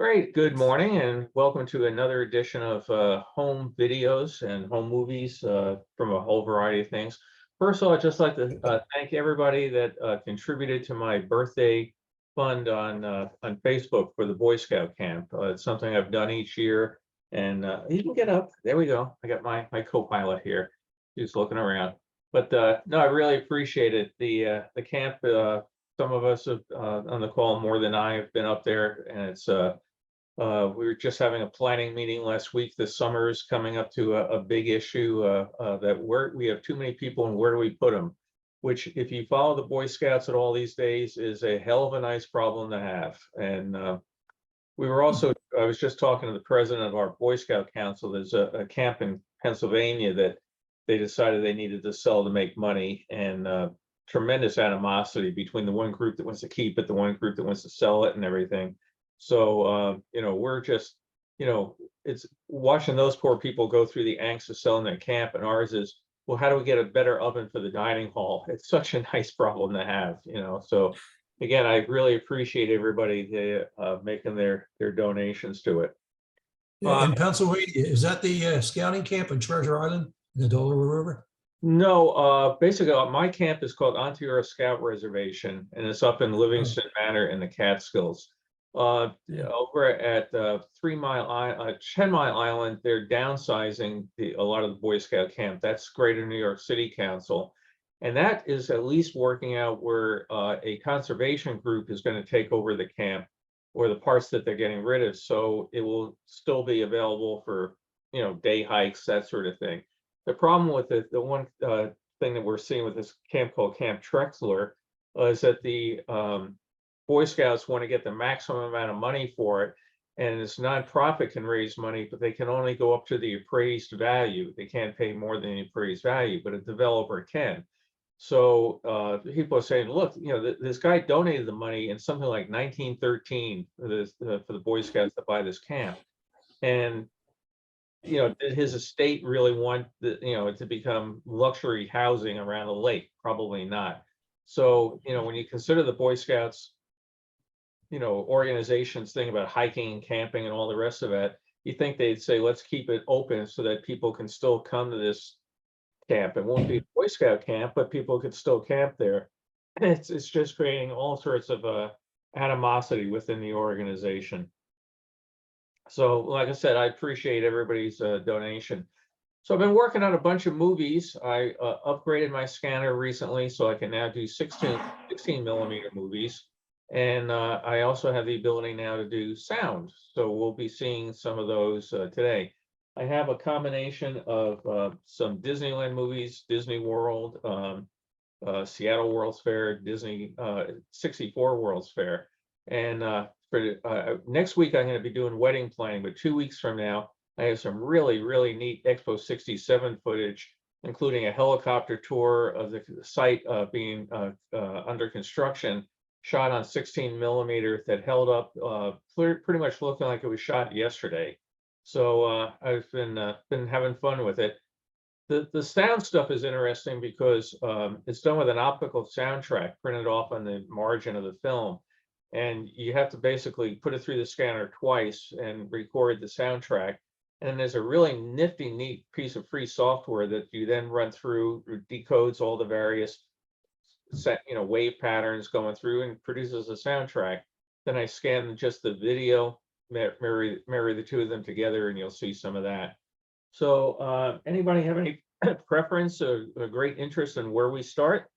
Great. Good morning and welcome to another edition of home videos and home movies from a whole variety of things. First of all, I'd just like to thank everybody that contributed to my birthday fund on Facebook for the Boy Scout camp. It's something I've done each year, and you can get up. There we go. I got my co-pilot here. He's looking around. But no, I really appreciate it. The camp. Some of us have, on the call more than I have been up there, and it's we were just having a planning meeting last week. The summer is coming up to a big issue that we have too many people and where do we put them? Which, if you follow the Boy Scouts at all these days, is a hell of a nice problem to have. And we were also, I was just talking to the president of our Boy Scout Council. There's a camp in Pennsylvania that they decided they needed to sell to make money, and tremendous animosity between the one group that wants to keep it, the one group that wants to sell it, and everything. So, we're just, it's watching those poor people go through the angst of selling their camp, and ours is, well, how do we get a better oven for the dining hall? It's such a nice problem to have. So again, I really appreciate everybody making their donations to it. In Pennsylvania, is that the scouting camp in Treasure Island in the Delaware River? No, basically, my camp is called Ontario Scout Reservation, and it's up in Livingston Manor in the Catskills. Over at 10 Mile Island, they're downsizing a lot of the Boy Scout camp. That's Greater New York City Council, and that is at least working out where a conservation group is going to take over the camp or the parts that they're getting rid of, so it will still be available for day hikes, that sort of thing. The problem with the one thing that we're seeing with this camp called Camp Trexler is that the Boy Scouts want to get the maximum amount of money for it, and this nonprofit can raise money, but they can only go up to the appraised value. They can't pay more than the appraised value, but a developer can. So people are saying, look, this guy donated the money in something like 1913 for the Boy Scouts to buy this camp, and did his estate really want it to become luxury housing around the lake? Probably not. So when you consider the Boy Scouts organizations thing about hiking and camping and all the rest of it, you think they'd say, let's keep it open so that people can still come to this camp. It won't be a Boy Scout camp, but people could still camp there. It's just creating all sorts of animosity within the organization. So, like I said, I appreciate everybody's donation. So I've been working on a bunch of movies. I upgraded my scanner recently, so I can now do 16 millimeter movies. And I also have the ability now to do sound. So we'll be seeing some of those today. I have a combination of some Disneyland movies, Disney World, Seattle World's Fair, Disney 64 World's Fair. And for next week, I'm going to be doing wedding planning, but 2 weeks from now, I have some really, really neat Expo 67 footage, including a helicopter tour of the site being under construction, shot on 16 millimeter that held up pretty much looking like it was shot yesterday. So I've been having fun with it. The sound stuff is interesting because it's done with an optical soundtrack printed off on the margin of the film. And you have to basically put it through the scanner twice and record the soundtrack. And there's a really nifty, neat piece of free software that you then run through, decodes all the various wave patterns going through and produces a soundtrack. Then I scan just the video, marry the two of them together, and you'll see some of that. So anybody have any preference or a great interest in where we start?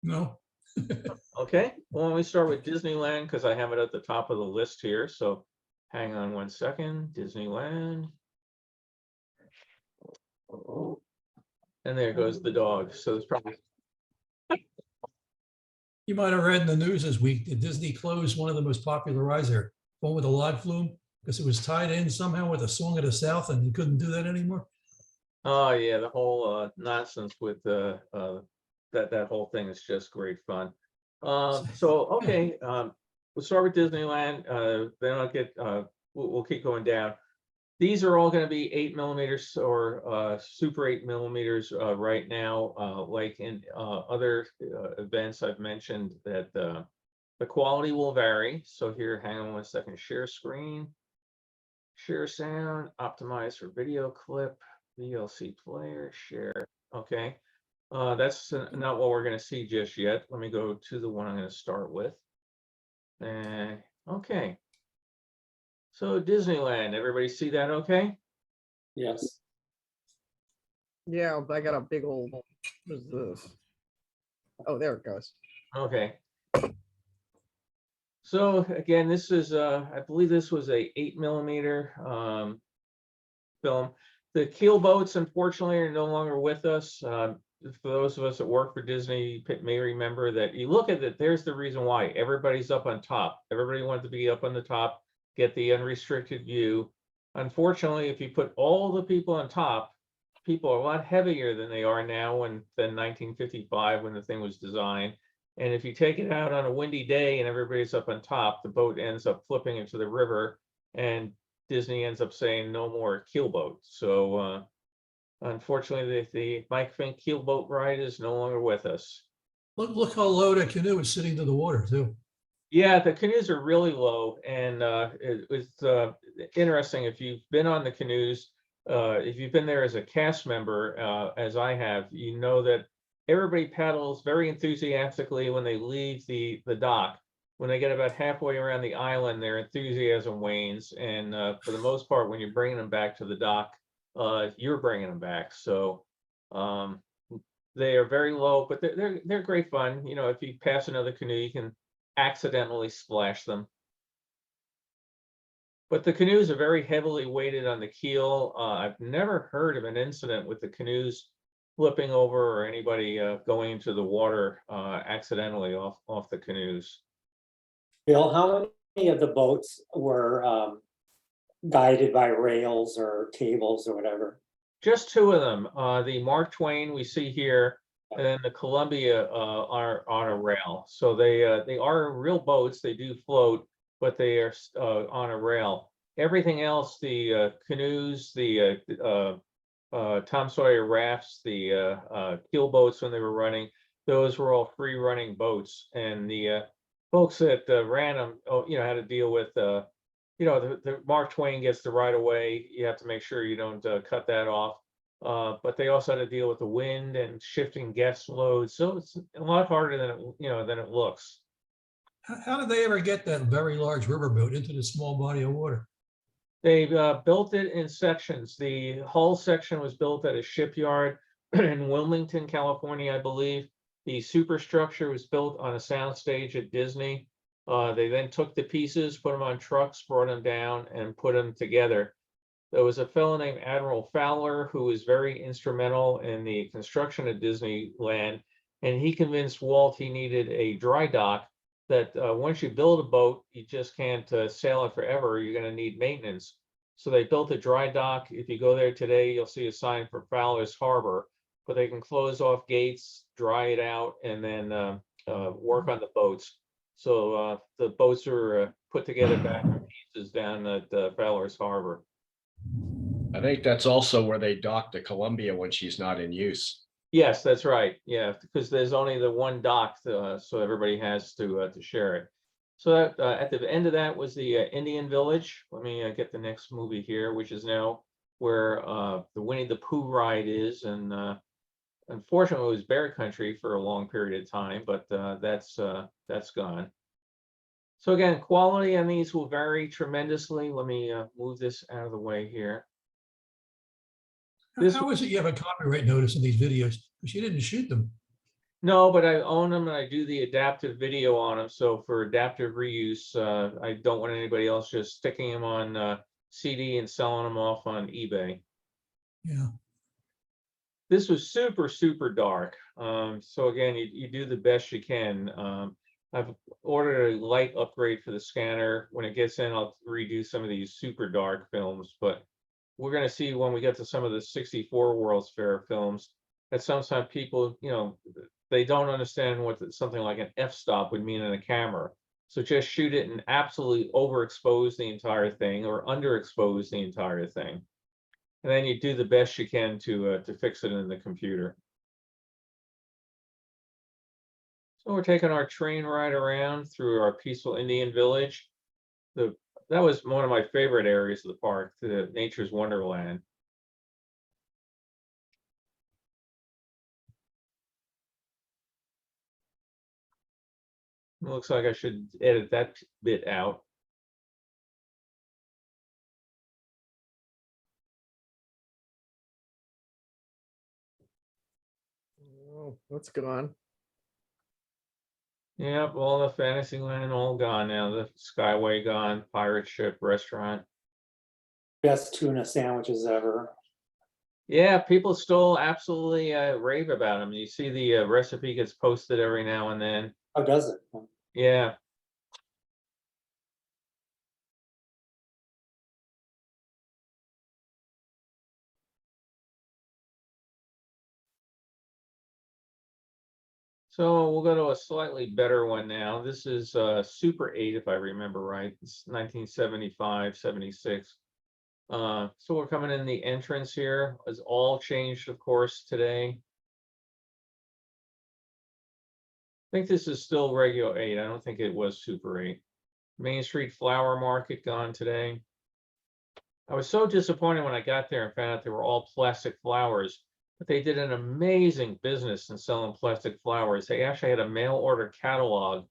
No. Okay, well, let me start with Disneyland because I have it at the top of the list here. So hang on one second. Disneyland. And there goes the dog. So it's probably. You might have read in the news this week that Disney closed one of the most popular rides there, one with a log flume, because it was tied in somehow with a Song of the South, and you couldn't do that anymore. Oh yeah, the whole nonsense with that whole thing is just great fun. So okay, we'll start with Disneyland. Then I'll get we'll keep going down. These are all going to be 8 millimeters or super 8 millimeters right now. Like in other events I've mentioned that The quality will vary. So here, hang on one second, share screen, share sound, optimize for video clip, VLC player, share. Okay. That's not what we're going to see just yet. Let me go to the one I'm going to start with. Okay. So Disneyland, everybody see that okay? Yes. Yeah, but I got a big old, what is this? Oh, there it goes. Okay. So again, this is I believe this was a 8mm film. The keel boats, unfortunately, are no longer with us. For those of us that work for Disney, may remember that you look at it, there's the reason why everybody's up on top. Everybody wanted to be up on the top, get the unrestricted view. Unfortunately, if you put all the people on top, people are a lot heavier than they are now than 1955 when the thing was designed. And if you take it out on a windy day and everybody's up on top, the boat ends up flipping into the river, and Disney ends up saying no more keel boat. So unfortunately, the Mike Fink keel boat ride is no longer with us. Look how low that canoe is sitting to the water too. Yeah, the canoes are really low, and it was interesting. If you've been on the canoes, if you've been there as a cast member, as I have, you know that everybody paddles very enthusiastically when they leave the dock. When they get about halfway around the island, their enthusiasm wanes, and for the most part, when you're bringing them back to the dock, you're bringing them back. So they are very low, but they're great fun. You know, if you pass another canoe, you can accidentally splash them. But the canoes are very heavily weighted on the keel. I've never heard of an incident with the canoes flipping over or anybody going into the water accidentally off the canoes. Bill, how many of the boats were guided by rails or cables or whatever? Just two of them. The Mark Twain we see here, and then the Columbia are on a rail. So they are real boats. They do float, but they are on a rail. Everything else, the canoes, the Tom Sawyer rafts, the keel boats when they were running, those were all free running boats. And the folks that ran them, had to deal with, the Mark Twain gets the right of way. You have to make sure you don't cut that off. But they also had to deal with the wind and shifting guest loads. So it's a lot harder than it looks. How did they ever get that very large riverboat into the small body of water? They built it in sections. The hull section was built at a shipyard in Wilmington, California, I believe. The superstructure was built on a soundstage at Disney. They then took the pieces, put them on trucks, brought them down, and put them together. There was a fellow named Admiral Fowler who was very instrumental in the construction of Disneyland, and he convinced Walt he needed a dry dock, that once you build a boat, you just can't sail it forever. You're going to need maintenance. So they built a dry dock. If you go there today, you'll see a sign for Fowler's Harbor, but they can close off gates, dry it out, and then work on the boats. So the boats are put together back in pieces down at Fowler's Harbor. I think that's also where they dock the Columbia when she's not in use. Yes, that's right. Yeah, because there's only the one dock, so everybody has to share it. So that, at the end of that was the Indian Village. Let me get the next movie here, which is now where the Winnie the Pooh ride is, and unfortunately it was Bear Country for a long period of time, but that's gone. So again, quality on these will vary tremendously. Let me move this out of the way here. How is it you have a copyright notice in these videos? Because you didn't shoot them. No, but I own them and I do the adaptive video on them. So for adaptive reuse, I don't want anybody else just sticking them on CD and selling them off on eBay. Yeah. This was super, super dark. So again, you do the best you can. I've ordered a light upgrade for the scanner. When it gets in, I'll redo some of these super dark films, but we're going to see when we get to some of the 64 World's Fair films that sometimes people, they don't understand what something like an f-stop would mean in a camera. So just shoot it and absolutely overexpose the entire thing or underexpose the entire thing. And then you do the best you can to fix it in the computer. So we're taking our train ride around through our peaceful Indian village. That was one of my favorite areas of the park, the Nature's Wonderland. It looks like I should edit that bit out. Oh, that's gone. Yep, all the Fantasyland all gone now. The Skyway gone, pirate ship, restaurant. Best tuna sandwiches ever. Yeah, people still absolutely rave about them. You see the recipe gets posted every now and then. How does it? Yeah. So we'll go to a slightly better one now. This is Super 8, if I remember right. It's 1975, 76. So we're coming in the entrance here. It's all changed, of course, today. I think this is still regular 8. I don't think it was Super 8. Main Street Flower Market gone today. I was so disappointed when I got there and found out they were all plastic flowers, but they did an amazing business in selling plastic flowers. They actually had a mail order catalog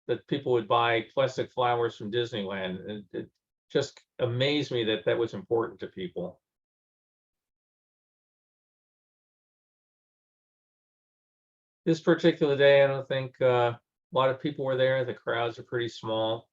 that people would buy plastic flowers from Disneyland. And it just amazed me that that was important to people. This particular day, I don't think a lot of people were there. The crowds are pretty small.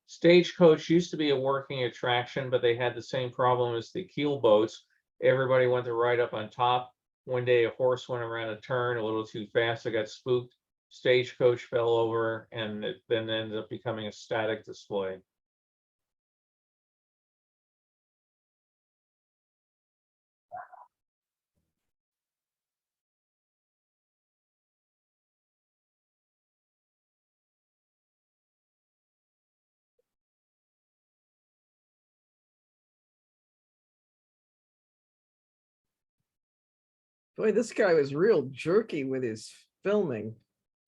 Stagecoach used to be a working attraction, but they had the same problem as the keel boats. Everybody went to ride up on top. One day a horse went around a turn a little too fast. It got spooked. Stagecoach fell over, and it then ended up becoming a static display. Boy, this guy was real jerky with his filming.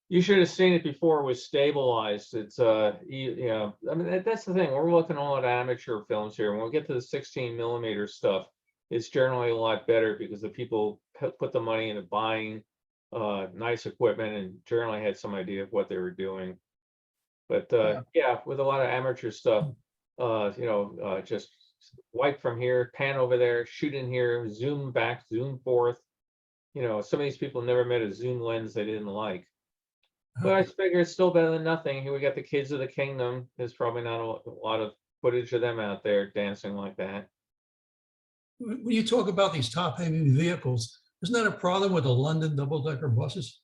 You should have seen it before it was stabilized. It's you know, I mean that's the thing. We're looking all at amateur films here. When we get to the 16mm stuff, it's generally a lot better because the people put the money into buying nice equipment and generally had some idea of what they were doing. But yeah, with a lot of amateur stuff, you know, just wipe from here, pan over there, shoot in here, zoom back, zoom forth. You know, some of these people never met a zoom lens they didn't like. But I figure it's still better than nothing. Here we got the Kids of the Kingdom. There's probably not a lot of footage of them out there dancing like that. When you talk about these top-heavy vehicles, isn't that a problem with the London double-decker buses?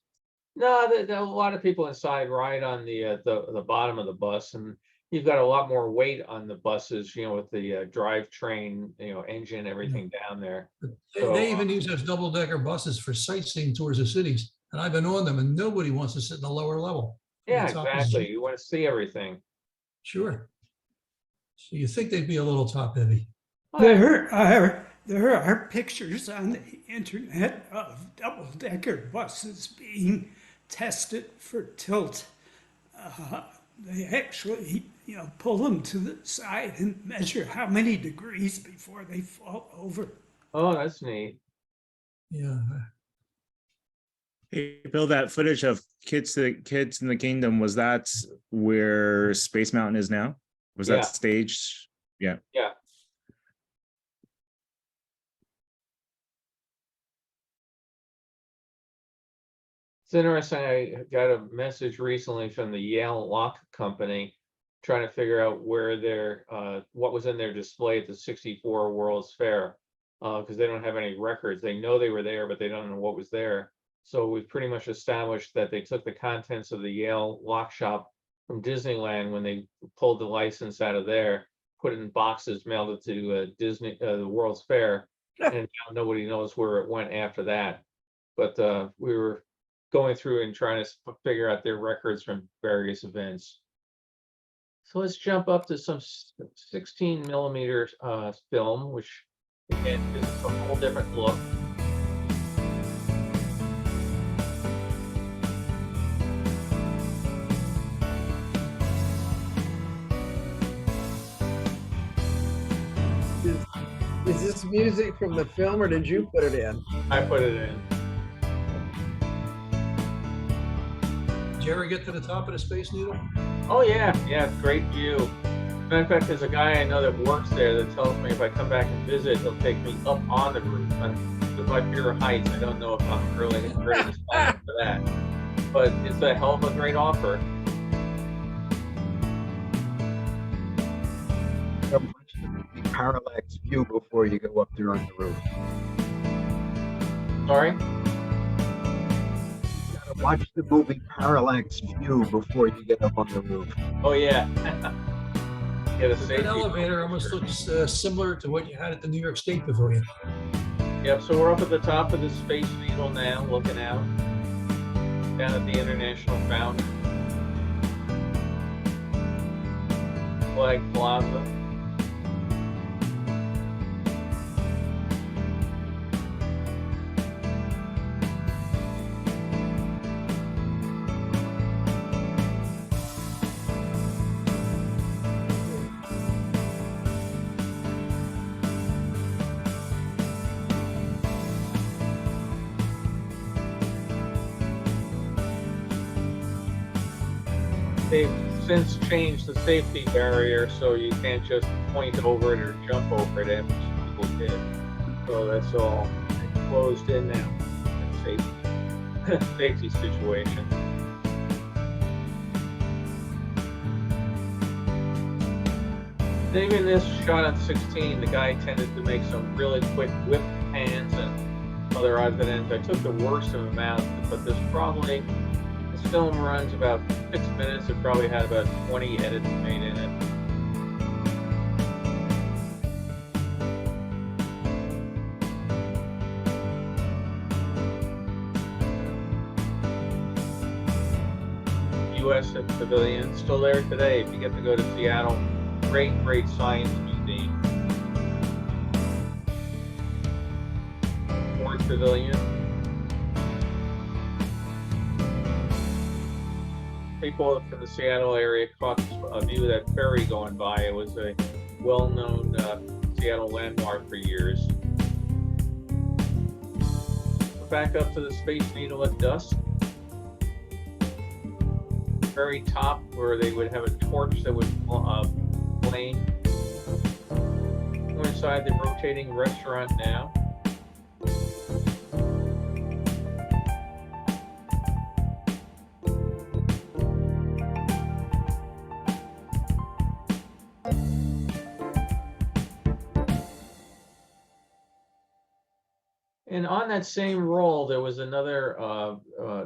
No, a lot of people inside ride on the bottom of the bus, and you've got a lot more weight on the buses, you know, with the drivetrain, you know, engine, everything down there. They even use those double-decker buses for sightseeing tours of cities, and I've been on them, and nobody wants to sit in the lower level. Yeah, The top is- exactly. You want to see everything. Sure. So you think they'd be a little top-heavy? There are pictures on the internet of double-decker buses being tested for tilt. They actually, pull them to the side and measure how many degrees before they fall over. Oh, that's neat. Yeah. Hey, Bill, that footage of Kids in the Kingdom, was that where Space Mountain is now? Was Yeah. that staged? Yeah. Yeah. It's interesting. I got a message recently from the Yale Lock Company trying to figure out where their what was in their display at the 64 World's Fair because they don't have any records. They know they were there, but they don't know what was there. So we've pretty much established that they took the contents of the Yale Lock Shop from Disneyland when they pulled the license out of there, put it in boxes, mailed it to the World's Fair, and now nobody knows where it went after that. But we were going through and trying to figure out their records from various events. So let's jump up to some 16mm film, which again is a whole different look. music from the film or did you put it in? I put it in. Jerry, get to the top of the Space Needle? Oh, yeah, yeah, great view. Matter of fact, there's a guy I know that works there that tells me if I come back and visit, he'll take me up on the roof. And with my fear of heights, I don't know if I'm really ready to sign up for that. But it's a hell of a great offer. Watch the movie Parallax View before you go up there on the roof. Sorry? You gotta watch the movie Parallax View before you get up on the roof. Oh, yeah. Get a That safety. elevator almost looks similar to what you had at the New York State Pavilion. Yep, so we're up at the top of the Space Needle now, looking out. Down at the International Fountain. Flag Plaza. They've since changed the safety barrier, so you can't just point over it or jump over it, as people did. So that's all closed in now. Safety, safety situation. Even this shot on 16, the guy tended to make some really quick whip pans and other odds and ends. I took the worst of them out, but this film runs about 6 minutes. It probably had about 20 edits made in it. U.S. Pavilion, still there today. If you get to go to Seattle, great science museum. Ford Pavilion. People from the Seattle area caught a view of that ferry going by. It was a well-known Seattle landmark for years. We're back up to the Space Needle at dusk. Very top, where they would have a torch that would flame. We're inside the rotating restaurant now. And on that same roll, there was another,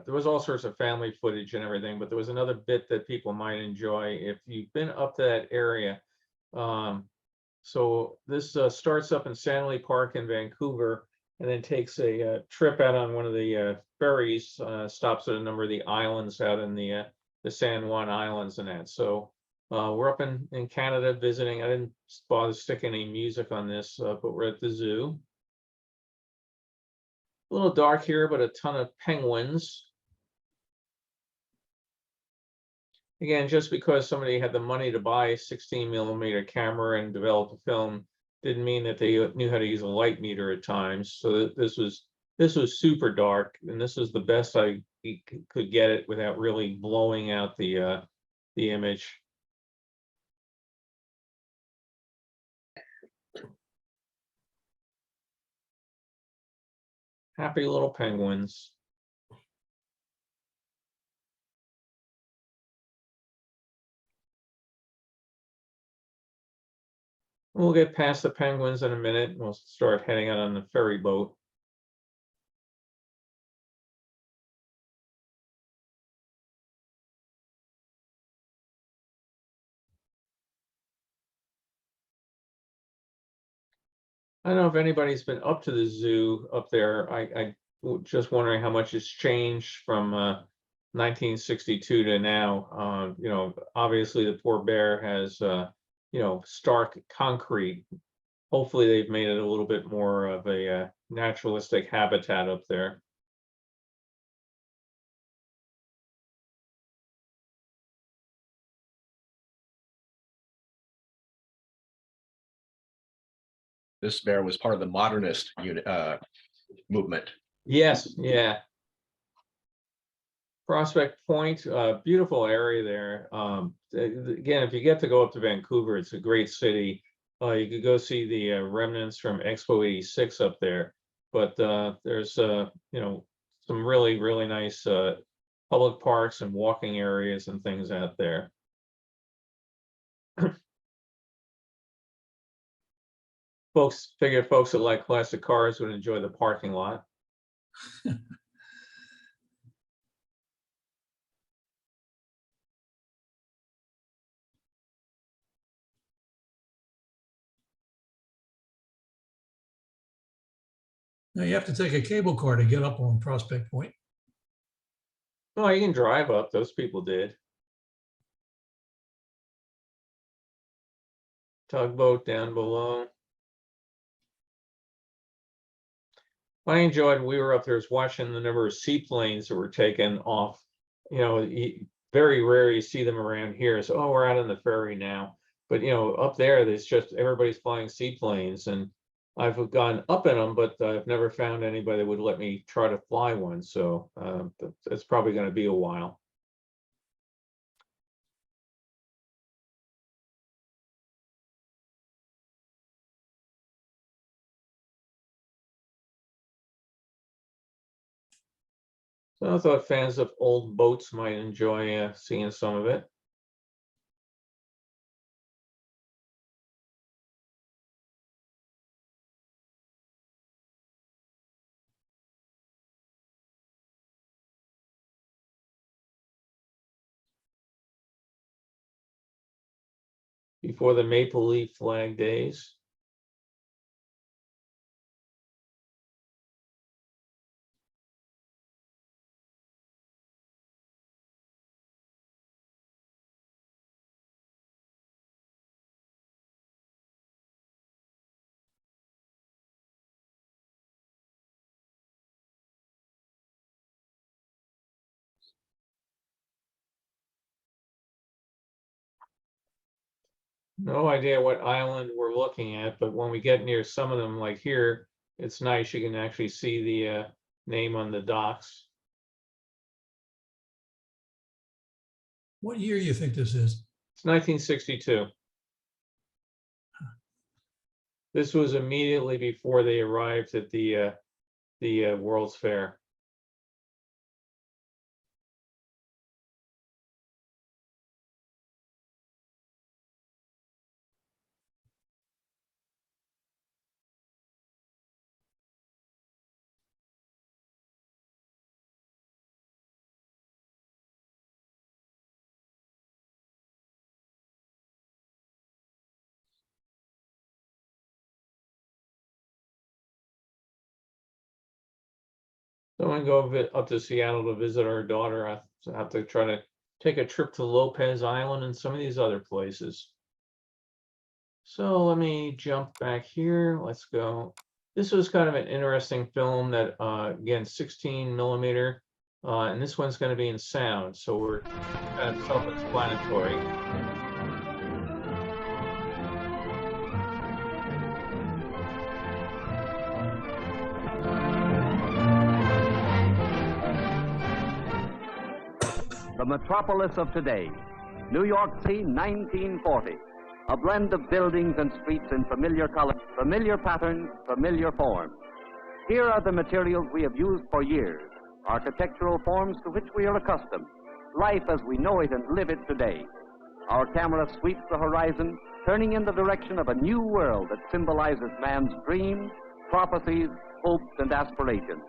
there was all sorts of family footage and everything, but there was another bit that people might enjoy if you've been up to that area. So this starts up in Stanley Park in Vancouver and then takes a trip out on one of the ferries, stops at a number of the islands out in the San Juan Islands and that. So we're up in Canada visiting. I didn't bother sticking any music on this, but we're at the zoo. A little dark here, but a ton of penguins. Again, just because somebody had the money to buy a 16mm camera and develop a film didn't mean that they knew how to use a light meter at times. So this was super dark, and this was the best I could get it without really blowing out the image. Happy little penguins. We'll get past the penguins in a minute and we'll start heading out on the ferry boat. I don't know if anybody's been up to the zoo up there. I just wondering how much has changed from 1962 to now. You know, obviously the poor bear has you know, stark concrete. Hopefully they've made it a little bit more of a naturalistic habitat up there. this fair was part of the modernist movement. Yes, yeah. Prospect Point, beautiful area there. Again, if you get to go up to Vancouver, it's a great city. You could go see the remnants from Expo 86 up there. But there's some really nice public parks and walking areas and things out there. Folks that like classic cars would enjoy the parking lot. Now you have to take a cable car to get up on Prospect Point. Oh, you can drive up. Those people did. Tugboat down below. I enjoyed, we were up there watching the number of seaplanes that were taken off. Very rare you see them around here. So, oh, we're out on the ferry now. But, up there, there's just everybody's flying seaplanes. And I've gone up in them, but I've never found anybody that would let me try to fly one. So it's probably going to be a while. So I thought fans of old boats might enjoy seeing some of it. Before the Maple Leaf Flag days. No idea what island we're looking at, but when we get near some of them, like here, it's nice. You can actually see the name on the docks. What year do you think this is? It's 1962. This was immediately before they arrived at the World's Fair. So I go up to Seattle to visit our daughter. I have to try to take a trip to Lopez Island and some of these other places. So let me jump back here. Let's go. This was kind of an interesting film that, again, 16 millimeter, and this one's going to be in sound. So we're kind of self-explanatory. The metropolis of today, New York City, 1940. A blend of buildings and streets in familiar colors, familiar patterns, familiar forms. Here are the materials we have used for years, architectural forms to which we are accustomed, life as we know it and live it today. Our camera sweeps the horizon, turning in the direction of a new world that symbolizes man's dreams, prophecies, hopes, and aspirations.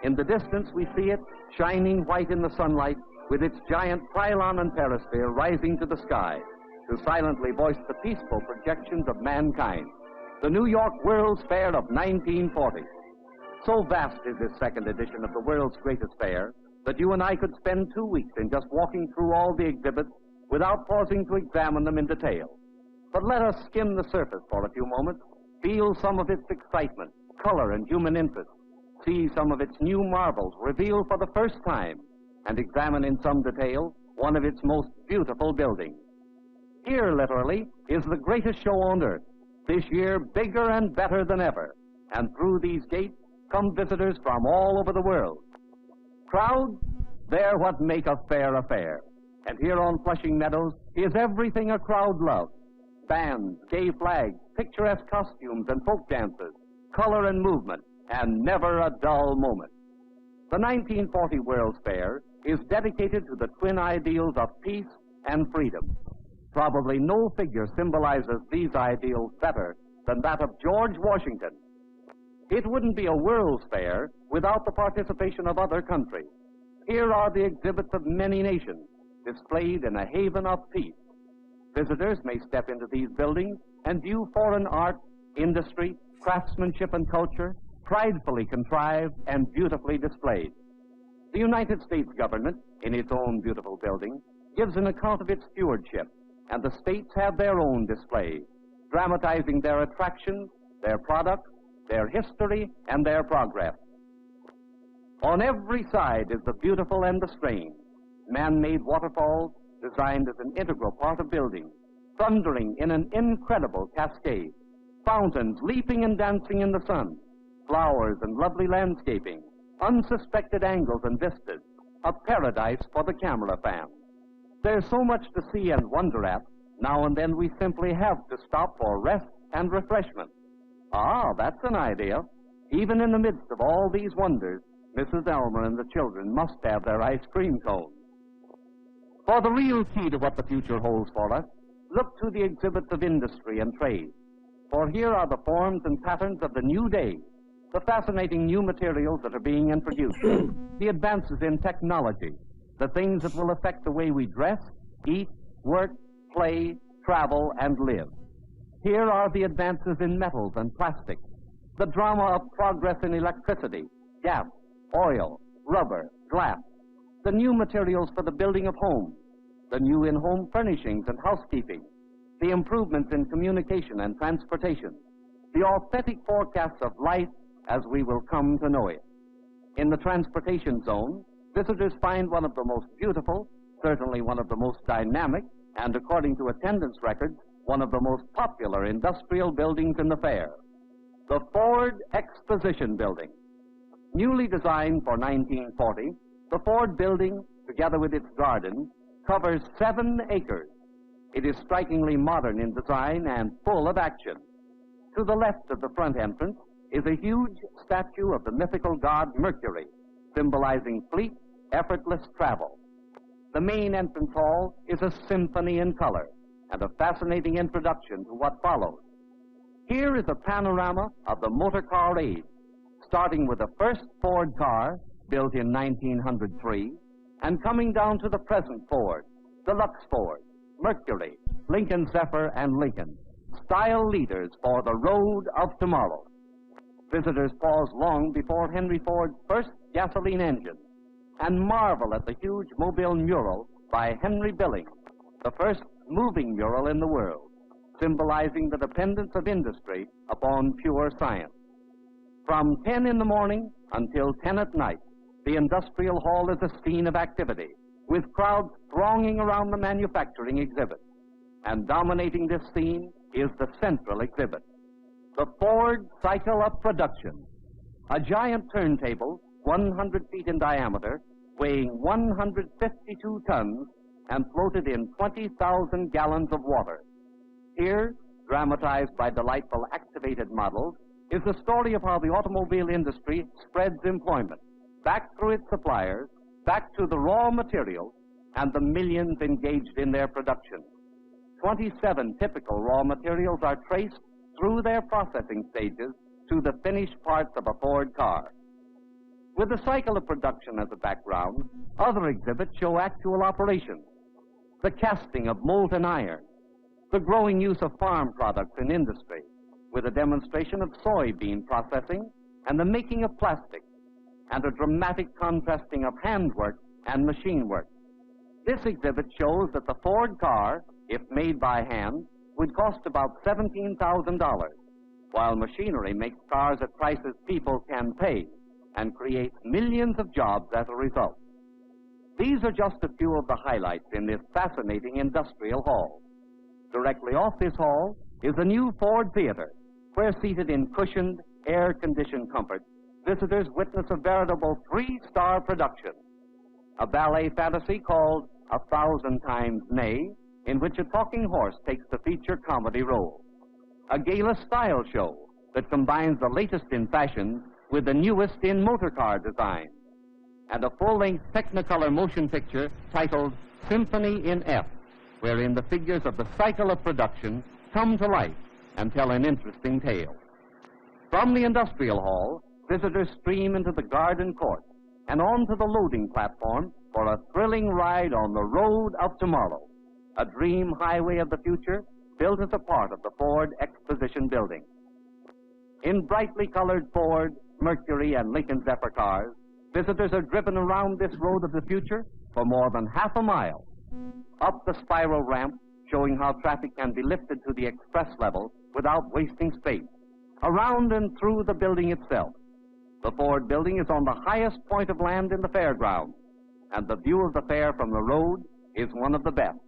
In the distance, we see it, shining white in the sunlight, with its giant pylon and perisphere rising to the sky, to silently voice the peaceful projections of mankind. The New York World's Fair of 1940. So vast is this second edition of the world's greatest fair that you and I could spend 2 weeks in just walking through all the exhibits without pausing to examine them in detail. But let us skim the surface for a few moments, feel some of its excitement, color, and human interest, see some of its new marvels revealed for the first time, and examine in some detail one of its most beautiful buildings. Here, literally, is the greatest show on earth, This year, bigger and better than ever. And through these gates come visitors from all over the world. Crowds, they're what make a fair affair. And here on Flushing Meadows is everything a crowd loves. Bands, gay flags, picturesque costumes and folk dances, color and movement, and never a dull moment. The 1940 World's Fair is dedicated to the twin ideals of peace and freedom. Probably no figure symbolizes these ideals better than that of George Washington. It wouldn't be a World's Fair without the participation of other countries. Here are the exhibits of many nations, displayed in a haven of peace. Visitors may step into these buildings and view foreign art, industry, craftsmanship, and culture, pridefully contrived and beautifully displayed. The United States government, in its own beautiful building, gives an account of its stewardship, and the states have their own displays, dramatizing their attractions, their products, their history, and their progress. On every side is the beautiful and the strange. Man-made waterfalls designed as an integral part of buildings, thundering in an incredible cascade, fountains leaping and dancing in the sun, flowers and lovely landscaping, unsuspected angles and vistas, a paradise for the camera fan. There's so much to see and wonder at, now and then we simply have to stop for rest and refreshment. Ah, that's an idea. Even in the midst of all these wonders, Mrs. Elmer and the children must have their ice cream cones. For the real key to what the future holds for us, look to the exhibits of industry and trade. For here are the forms and patterns of the new day, the fascinating new materials that are being introduced, the advances in technology, the things that will affect the way we dress, eat, work, play, travel, and live. Here are the advances in metals and plastics, the drama of progress in electricity, gas, oil, rubber, glass, the new materials for the building of homes, the new in-home furnishings and housekeeping, the improvements in communication and transportation, the authentic forecasts of life as we will come to know it. In the transportation zone, visitors find one of the most beautiful, certainly one of the most dynamic, and according to attendance records, one of the most popular industrial buildings in the fair, the Ford Exposition Building. Newly designed for 1940, the Ford building, together with its garden, covers 7 acres. It is strikingly modern in design and full of action. To the left of the front entrance is a huge statue of the mythical god Mercury, symbolizing fleet, effortless travel. The main entrance hall is a symphony in color and a fascinating introduction to what follows. Here is a panorama of the motor car age, starting with the first Ford car, built in 1903, and coming down to the present Ford, Deluxe Ford, Mercury, Lincoln Zephyr, and Lincoln, style leaders for the road of tomorrow. Visitors pause long before Henry Ford's first gasoline engine and marvel at the huge mobile mural by Henry Billings, the first moving mural in the world, symbolizing the dependence of industry upon pure science. From 10 in the morning until 10 at night, the industrial hall is a scene of activity, with crowds thronging around the manufacturing exhibit. And dominating this scene is the central exhibit, the Ford Cycle of Production, a giant turntable 100 feet in diameter, weighing 152 tons and floated in 20,000 gallons of water. Here, dramatized by delightful activated models, is the story of how the automobile industry spreads employment, back through its suppliers, back to the raw materials, and the millions engaged in their production. 27 typical raw materials are traced through their processing stages to the finished parts of a Ford car. With the cycle of production as a background, other exhibits show actual operations, the casting of molten iron, the growing use of farm products in industry, with a demonstration of soybean processing and the making of plastic, and a dramatic contrasting of handwork and machine work. This exhibit shows that the Ford car, if made by hand, would cost about $17,000, while machinery makes cars at prices people can pay and creates millions of jobs as a result. These are just a few of the highlights in this fascinating industrial hall. Directly off this hall, is the new Ford Theater, where seated in cushioned, air-conditioned comfort, visitors witness a veritable three-star production. A ballet fantasy called 1,000 Times Nay, in which a talking horse takes the feature comedy role. A gala style show that combines the latest in fashion with the newest in motor car design. And a full-length Technicolor motion picture titled Symphony in F, wherein the figures of the cycle of production come to life and tell an interesting tale. From the industrial hall, visitors stream into the garden court and onto the loading platform for a thrilling ride on the road of tomorrow, a dream highway of the future built as a part of the Ford Exposition Building. In brightly colored Ford, Mercury, and Lincoln Zephyr cars, visitors are driven around this road of the future for more than half a mile, up the spiral ramp showing how traffic can be lifted to the express level without wasting space, around and through the building itself. The Ford building is on the highest point of land in the fairground, and the view of the fair from the road is one of the best.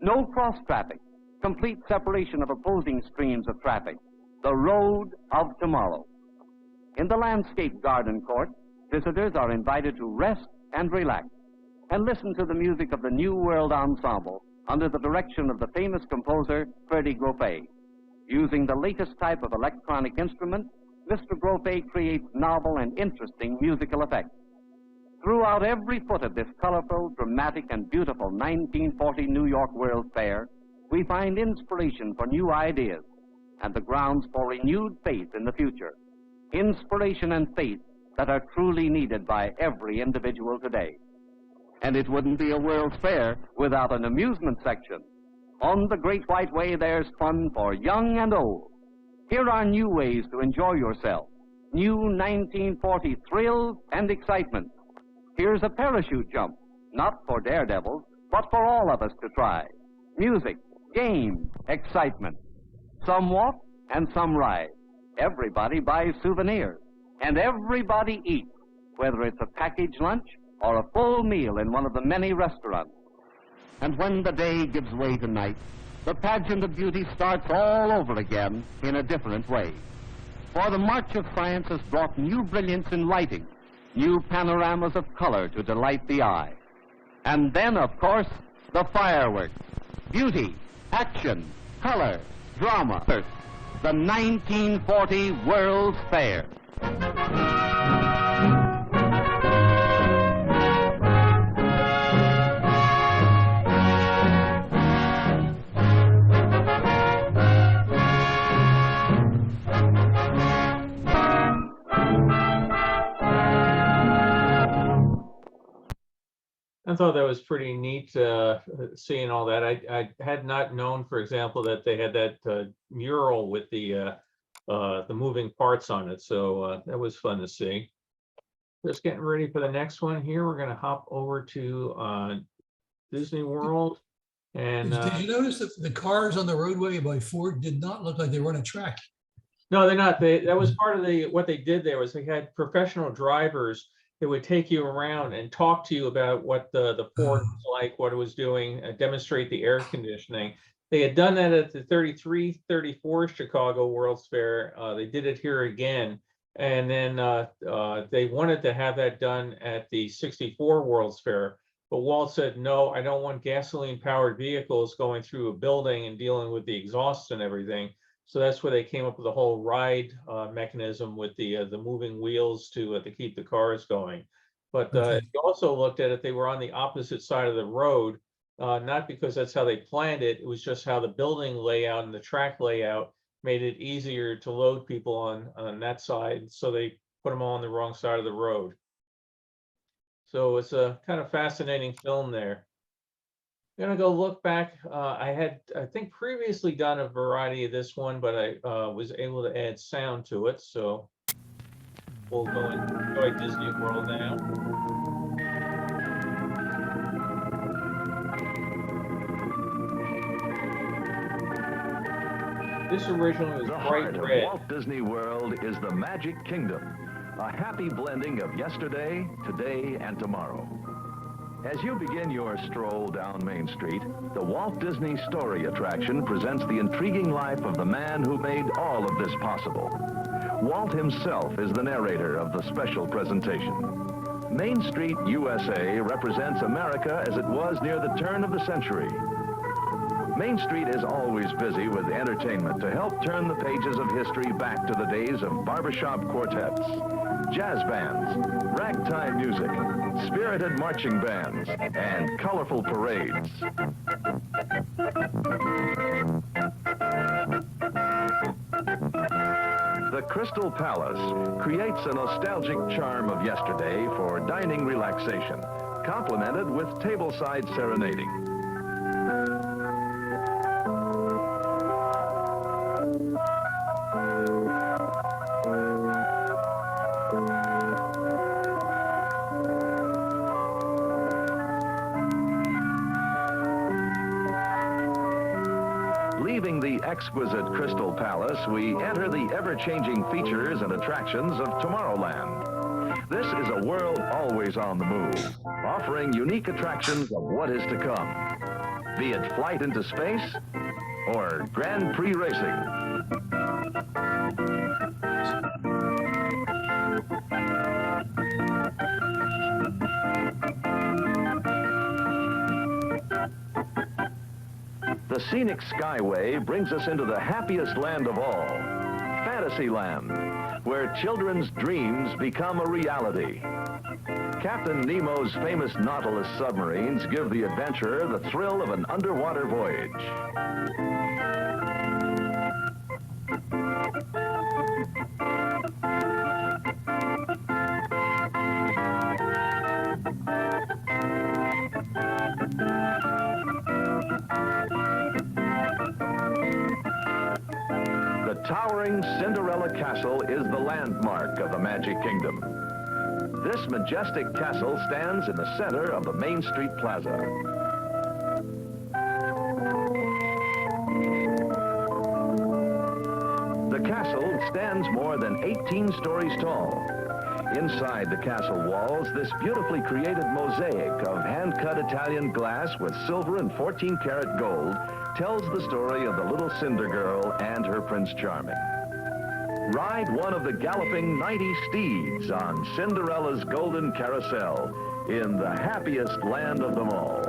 No cross traffic, complete separation of opposing streams of traffic, the road of tomorrow. In the landscape garden court, visitors are invited to rest and relax and listen to the music of the New World Ensemble under the direction of the famous composer Freddie Groffet. Using the latest type of electronic instrument, Mr. Groffet creates novel and interesting musical effects. Throughout every foot of this colorful, dramatic, and beautiful 1940 New York World's Fair, we find inspiration for new ideas and the grounds for renewed faith in the future. Inspiration and faith that are truly needed by every individual today. And it wouldn't be a World's Fair without an amusement section. On the Great White Way, there's fun for young and old. Here are new ways to enjoy yourself, new 1940 thrills and excitement. Here's a parachute jump, not for daredevils, but for all of us to try. Music, games, excitement. Some walk and some ride. Everybody buys souvenirs, and everybody eats, whether it's a packaged lunch or a full meal in one of the many restaurants. And when the day gives way to night, the pageant of beauty starts all over again in a different way. For the march of science has brought new brilliance in lighting, new panoramas of color to delight the eye. And then, of course, the fireworks. Beauty, action, color, drama. The 1940 World's Fair. I thought that was pretty neat, seeing all that. I had not known, for example, that they had that mural with the moving parts on it. So that was fun to see. Just getting ready for the next one here. We're going to hop over to Disney World. And Did you notice that the cars on the roadway by Ford did not look like they were on a track? no, they're not. That was part of what they did there was they had professional drivers that would take you around and talk to you about what the Ford was like, what it was doing, demonstrate the air conditioning. They had done that at the 33, 34 Chicago World's Fair. They did it here again. And then they wanted to have that done at the 64 World's Fair. But Walt said, no, I don't want gasoline powered vehicles going through a building and dealing with the exhausts and everything. So that's where they came up with the whole ride mechanism with the moving wheels to keep the cars going. But Okay. you also looked at it, they were on the opposite side of the road, not because that's how they planned it. It was just how the building layout and the track layout made it easier to load people on that side. So they put them all on the wrong side of the road. So it's a kind of fascinating film there. I'm gonna go look back. I had, I think, previously done a variety of this one, but I was able to add sound to it. So we'll go and enjoy Disney World now. This originally was The bright heart of red. Walt Disney World is the Magic Kingdom, a happy blending of yesterday, today, and tomorrow. As you begin your stroll down Main Street, the Walt Disney Story attraction presents the intriguing life of the man who made all of this possible. Walt himself is the narrator of the special presentation. Main Street, USA represents America as it was near the turn of the century. Main Street is always busy with entertainment to help turn the pages of history back to the days of barbershop quartets, jazz bands, ragtime music, spirited marching bands, and colorful parades. The Crystal Palace creates a nostalgic charm of yesterday for dining relaxation, complemented with tableside serenading. Leaving the exquisite Crystal Palace, we enter the ever-changing features and attractions of Tomorrowland. This is a world always on the move, offering unique attractions of what is to come, be it flight into space or Grand Prix racing. The scenic Skyway brings us into the happiest land of all, Fantasyland, where children's dreams become a reality. Captain Nemo's famous Nautilus submarines give the adventurer the thrill of an underwater voyage. The towering Cinderella Castle is the landmark of the Magic Kingdom. This majestic castle stands in the center of the Main Street Plaza. The castle stands more than 18 stories tall. Inside the castle walls, this beautifully created mosaic of hand-cut Italian glass with silver and 14-karat gold tells the story of the little Cinder Girl and her Prince Charming. Ride one of the galloping 90 steeds on Cinderella's golden carousel in the happiest land of them all.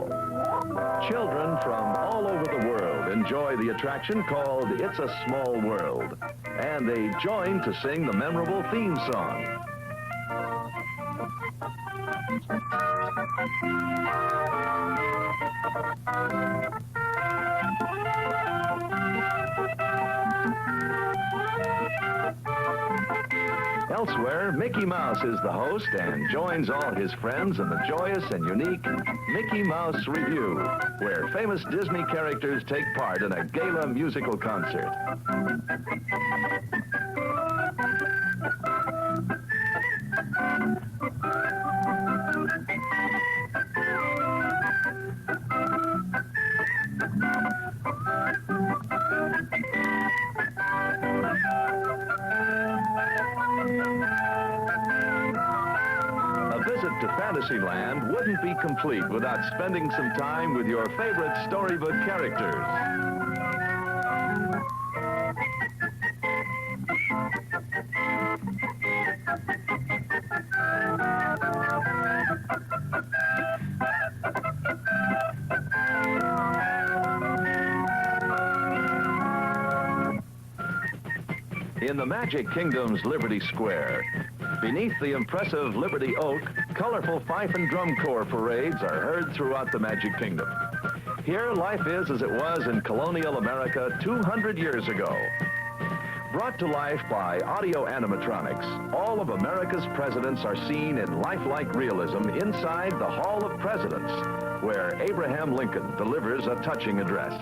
Children from all over the world enjoy the attraction called It's a Small World, and they join to sing the memorable theme song. Elsewhere, Mickey Mouse is the host and joins all his friends in the joyous and unique Mickey Mouse Revue, where famous Disney characters take part in a gala musical concert. A visit to Fantasyland wouldn't be complete without spending some time with your favorite storybook characters. In the Magic Kingdom's Liberty Square, beneath the impressive Liberty Oak, colorful fife and drum corps parades are heard throughout the Magic Kingdom. Here, life is as it was in colonial America 200 years ago. Brought to life by audio animatronics, all of America's presidents are seen in lifelike realism inside the Hall of Presidents, where Abraham Lincoln delivers a touching address.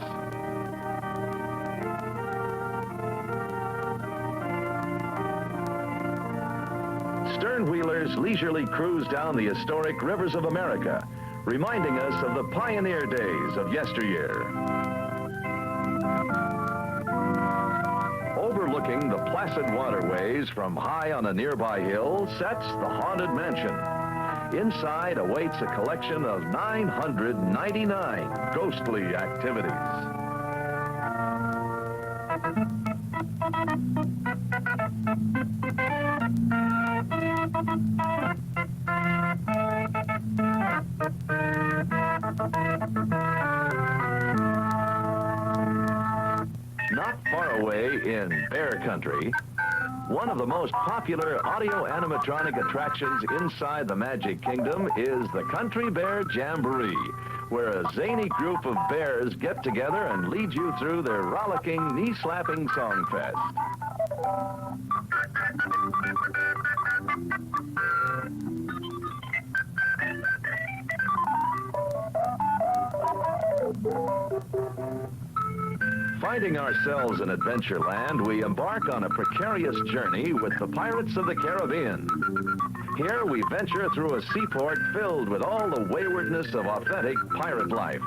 Sternwheelers leisurely cruise down the historic rivers of America, reminding us of the pioneer days of yesteryear. Overlooking the placid waterways from high on a nearby hill sets the Haunted Mansion. Inside awaits a collection of 999 ghostly activities. Not far away in Bear Country, one of the most popular audio animatronic attractions inside the Magic Kingdom is the Country Bear Jamboree, where a zany group of bears get together and lead you through their rollicking, knee-slapping song fest. Finding ourselves in Adventureland, we embark on a precarious journey with the Pirates of the Caribbean. Here we venture through a seaport filled with all the waywardness of authentic pirate life.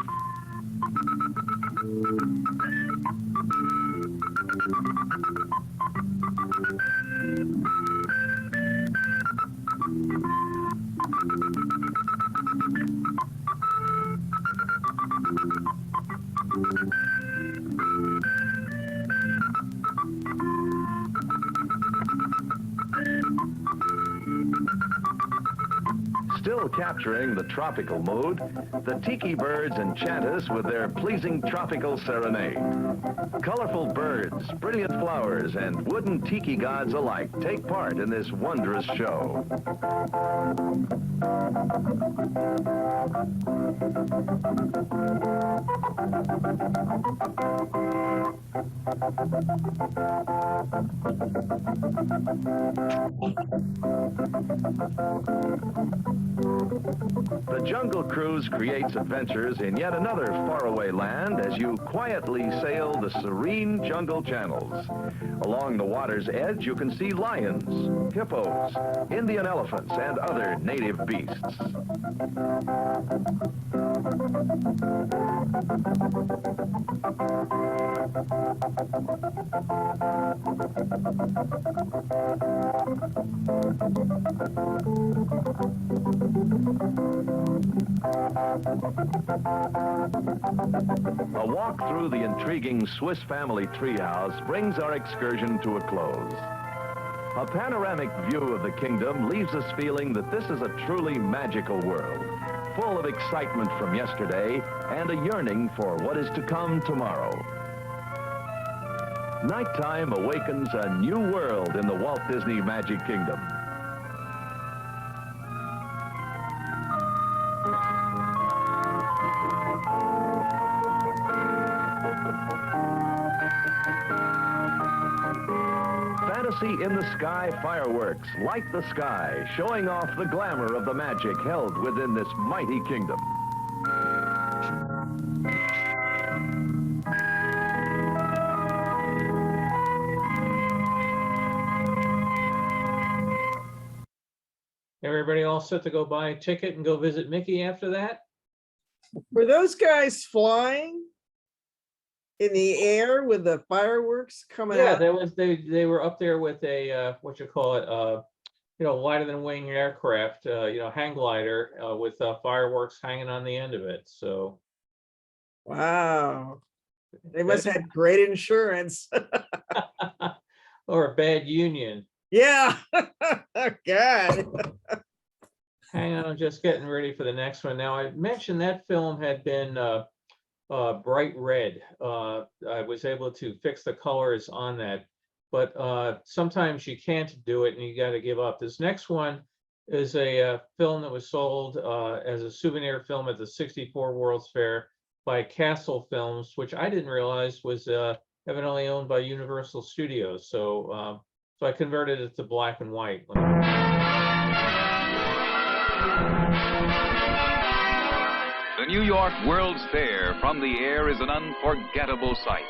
Still capturing the tropical mood, the tiki birds enchant us with their pleasing tropical serenade. Colorful birds, brilliant flowers, and wooden tiki gods alike take part in this wondrous show. The Jungle Cruise creates adventures in yet another faraway land as you quietly sail the serene jungle channels. Along the water's edge, you can see lions, hippos, Indian elephants, and other native beasts. A walk through the intriguing Swiss family treehouse brings our excursion to a close. A panoramic view of the kingdom leaves us feeling that this is a truly magical world, full of excitement from yesterday and a yearning for what is to come tomorrow. Nighttime awakens a new world in the Walt Disney Magic Kingdom. Fantasy in the Sky fireworks light the sky, showing off the glamour of the magic held within this mighty kingdom. Everybody all set to go buy a ticket and go visit Mickey after that? Were those guys flying in the air with the fireworks coming Yeah, out? they were up there with a what you call it, lighter than wing aircraft, hang glider with fireworks hanging on the end of it. So Wow. They must have had great insurance. or a bad union. Yeah. God. Hang on, I'm just getting ready for the next one. Now, I mentioned that film had been bright red. I was able to fix the colors on that, but sometimes you can't do it and you got to give up. This next one is a film that was sold as a souvenir film at the '64 World's Fair by Castle Films, which I didn't realize was evidently owned by Universal Studios. So I converted it to black and white. The New York World's Fair from the air is an unforgettable sight.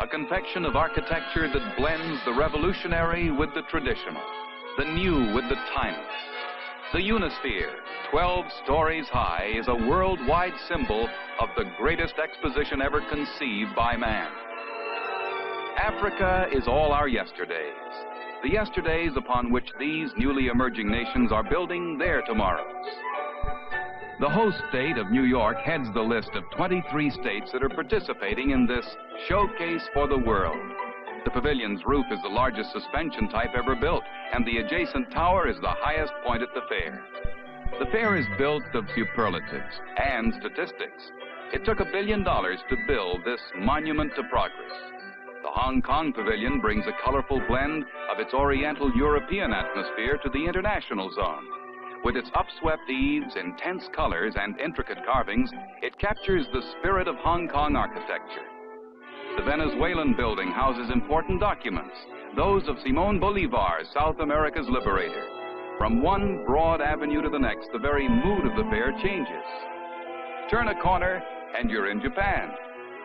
A confection of architecture that blends the revolutionary with the traditional, the new with the timeless. The Unisphere, 12 stories high, is a worldwide symbol of the greatest exposition ever conceived by man. Africa is all our yesterdays. the yesterdays upon which these newly emerging nations are building their tomorrows. The host state of New York heads the list of 23 states that are participating in this showcase for the world. The pavilion's roof is the largest suspension type ever built, and the adjacent tower is the highest point at the fair. The fair is built of superlatives and statistics. It took $1 billion to build this monument to progress. The Hong Kong pavilion brings a colorful blend of its Oriental European atmosphere to the international zone. With its upswept eaves, intense colors, and intricate carvings, it captures the spirit of Hong Kong architecture. The Venezuelan building houses important documents, those of Simón Bolívar, South America's liberator. From one broad avenue to the next, the very mood of the fair changes. Turn a corner, and you're in Japan.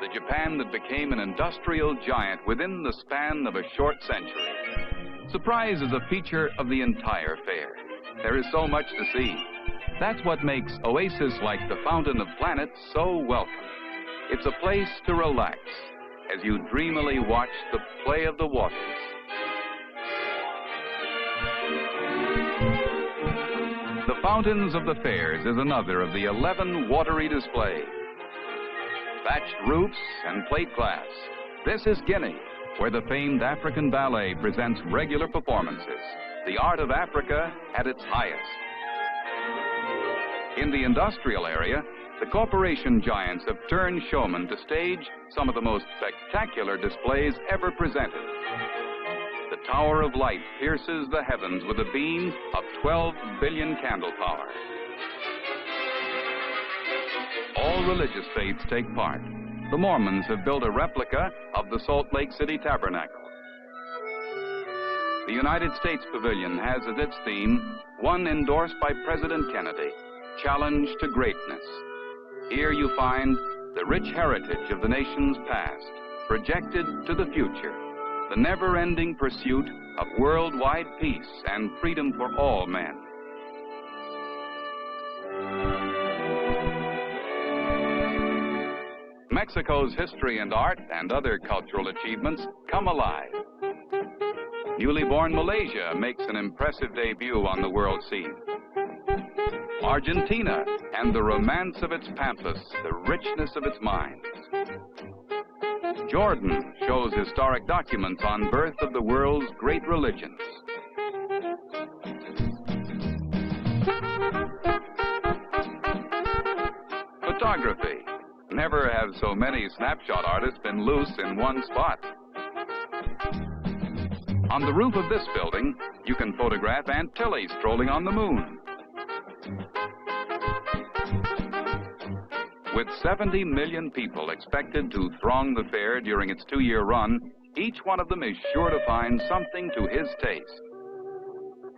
The Japan that became an industrial giant within the span of a short century. Surprise is a feature of the entire fair. There is so much to see. That's what makes oasis like the Fountain of Planets so welcome. It's a place to relax as you dreamily watch the play of the waters. The Fountains of the Fairs is another of the 11 watery displays. Thatched roofs and plate glass. This is Guinea, where the famed African ballet presents regular performances. The art of Africa at its highest. In the industrial area, the corporation giants have turned showmen to stage some of the most spectacular displays ever presented. The Tower of Light pierces the heavens with a beam of 12 billion candle power. All religious faiths take part. The Mormons have built a replica of the Salt Lake City Tabernacle. The United States Pavilion has as its theme one endorsed by President Kennedy, Challenge to Greatness. Here you find the rich heritage of the nation's past, projected to the future, the never-ending pursuit of worldwide peace and freedom for all men. Mexico's history and art and other cultural achievements come alive. Newly born Malaysia makes an impressive debut on the world scene. Argentina and the romance of its pampas, the richness of its mines. Jordan shows historic documents on birth of the world's great religions. Photography. Never have so many snapshot artists been loose in one spot. On the roof of this building, you can photograph Aunt Tilly strolling on the moon. With 70 million people expected to throng the fair during its 2-year run, each one of them is sure to find something to his taste.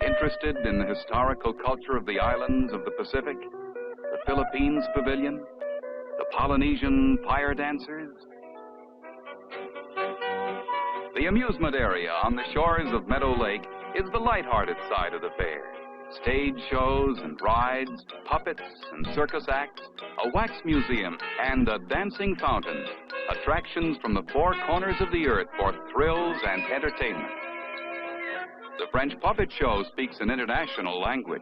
Interested in the historical culture of the islands of the Pacific, the Philippines Pavilion, the Polynesian fire dancers? The amusement area on the shores of Meadow Lake is the lighthearted side of the fair. Stage shows and rides, puppets and circus acts, a wax museum, and a dancing fountain. Attractions from the four corners of the earth for thrills and entertainment. The French puppet show speaks an international language.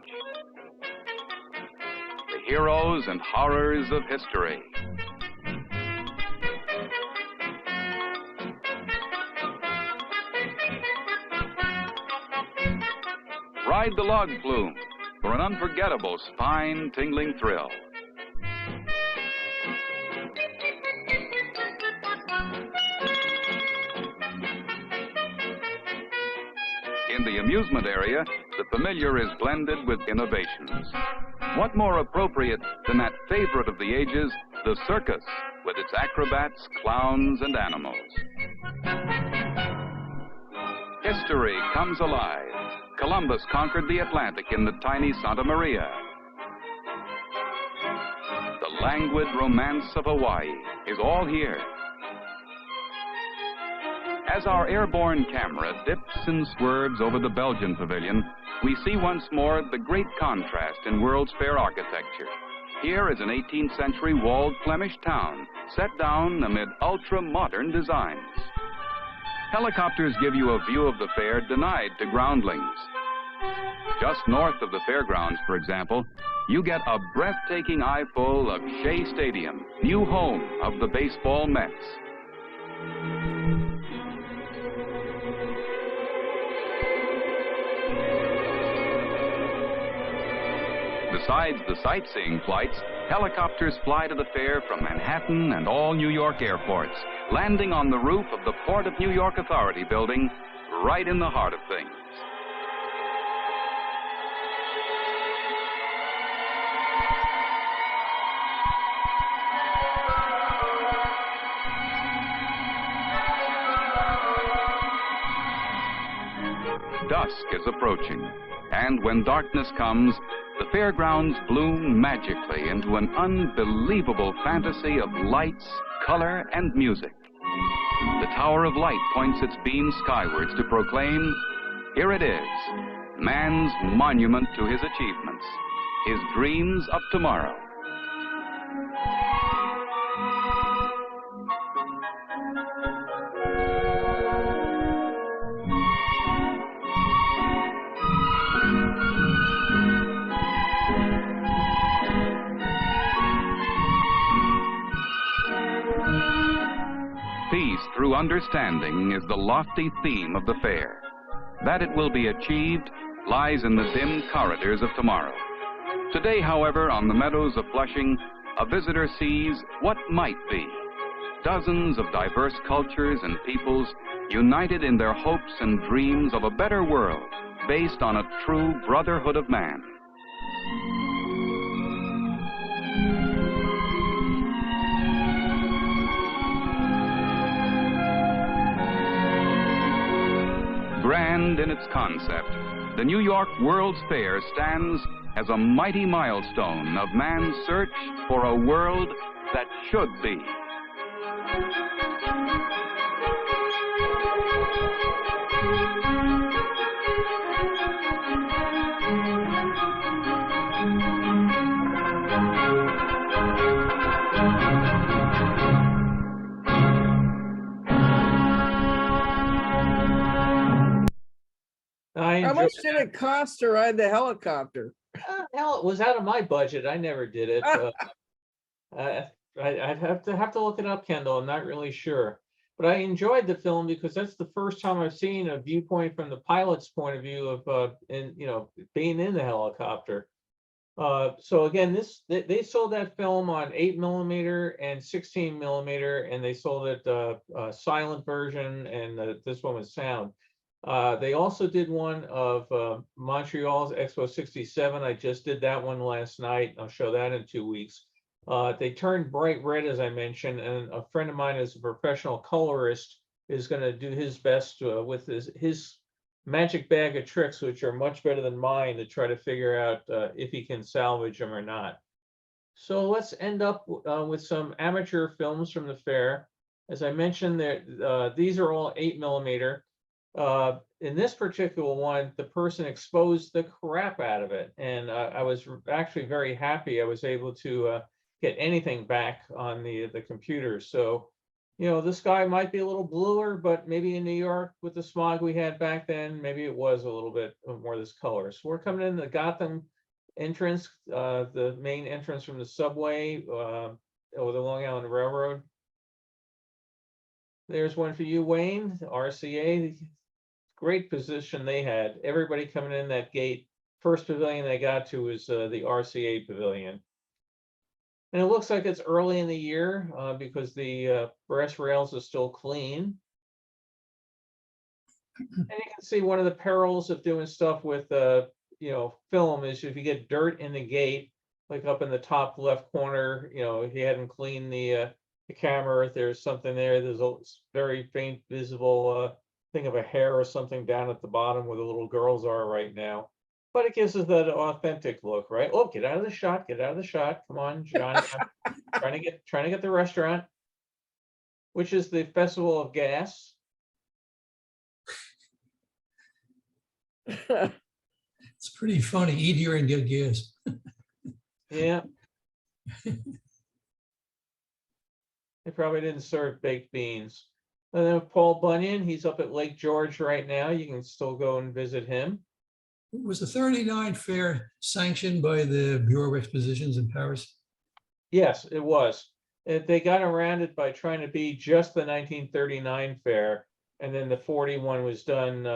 The heroes and horrors of history. Ride the log flume for an unforgettable spine-tingling thrill. In the amusement area, the familiar is blended with innovations. What more appropriate than that favorite of the ages, the circus, with its acrobats, clowns, and animals. History comes alive. Columbus conquered the Atlantic in the tiny Santa Maria. The languid romance of Hawaii is all here. As our airborne camera dips and swerves over the Belgian pavilion, we see once more the great contrast in World's Fair architecture. Here is an 18th century walled Flemish town, set down amid ultra-modern designs. Helicopters give you a view of the fair denied to groundlings. Just north of the fairgrounds, for example, you get a breathtaking eyeful of Shea Stadium, new home of the baseball Mets. Besides the sightseeing flights, helicopters fly to the fair from Manhattan and all New York airports, landing on the roof of the Port of New York Authority building, right in the heart of things. Dusk is approaching, and when darkness comes, the fairgrounds bloom magically into an unbelievable fantasy of lights, color, and music. The Tower of Light points its beams skywards to proclaim, here it is, man's monument to his achievements, his dreams of tomorrow. Peace through understanding is the lofty theme of the fair. That it will be achieved lies in the dim corridors of tomorrow. Today, however, on the meadows of Flushing, a visitor sees what might be. Dozens of diverse cultures and peoples united in their hopes and dreams of a better world based on a true brotherhood of man. Grand in its concept, the New York World's Fair stands as a mighty milestone of man's search for a world that should be. How much did it cost to ride the helicopter? Hell, it was out of my budget. I never did it. I'd have to look it up, Kendall. I'm not really sure. But I enjoyed the film because that's the first time I've seen a viewpoint from the pilot's point of view of being in the helicopter. So again, they sold that film on 8mm and 16mm, and they sold it a silent version, and this one was sound. They also did one of Montreal's Expo 67. I just did that one last night. I'll show that in 2 weeks. They turned bright red, as I mentioned, and a friend of mine is a professional colorist, is going to do his best with his magic bag of tricks, which are much better than mine, to try to figure out if he can salvage them or not. So let's end up with some amateur films from the fair. As I mentioned, these are all 8mm. In this particular one, the person exposed the crap out of it, and I was actually very happy I was able to get anything back on the computer. So, the sky might be a little bluer, but maybe in New York with the smog we had back then, maybe it was a little bit more this color. So we're coming in the Gotham entrance, the main entrance from the subway over the Long Island Railroad. There's one for you, Wayne, RCA. Great position they had. Everybody coming in that gate, first pavilion they got to was the RCA pavilion. And it looks like it's early in the year because the brass rails are still clean. And you can see one of the perils of doing stuff with film is if you get dirt in the gate, like up in the top left corner, if you hadn't cleaned the camera, if there's something there, there's a very faint visible thing of a hair or something down at the bottom where the little girls are right now. But it gives us that authentic look, right? Oh, get out of the shot, get out of the shot. Come on, John. trying to get the restaurant, which is the Festival of Gas. It's pretty funny. Eat here and get gas. Yeah. They probably didn't serve baked beans. And then Paul Bunyan, he's up at Lake George right now. You can still go and visit him. Was the 39 fair sanctioned by the Bureau of Expositions in Paris? Yes, it was. They got around it by trying to be just the 1939 fair, and then the 41 was done,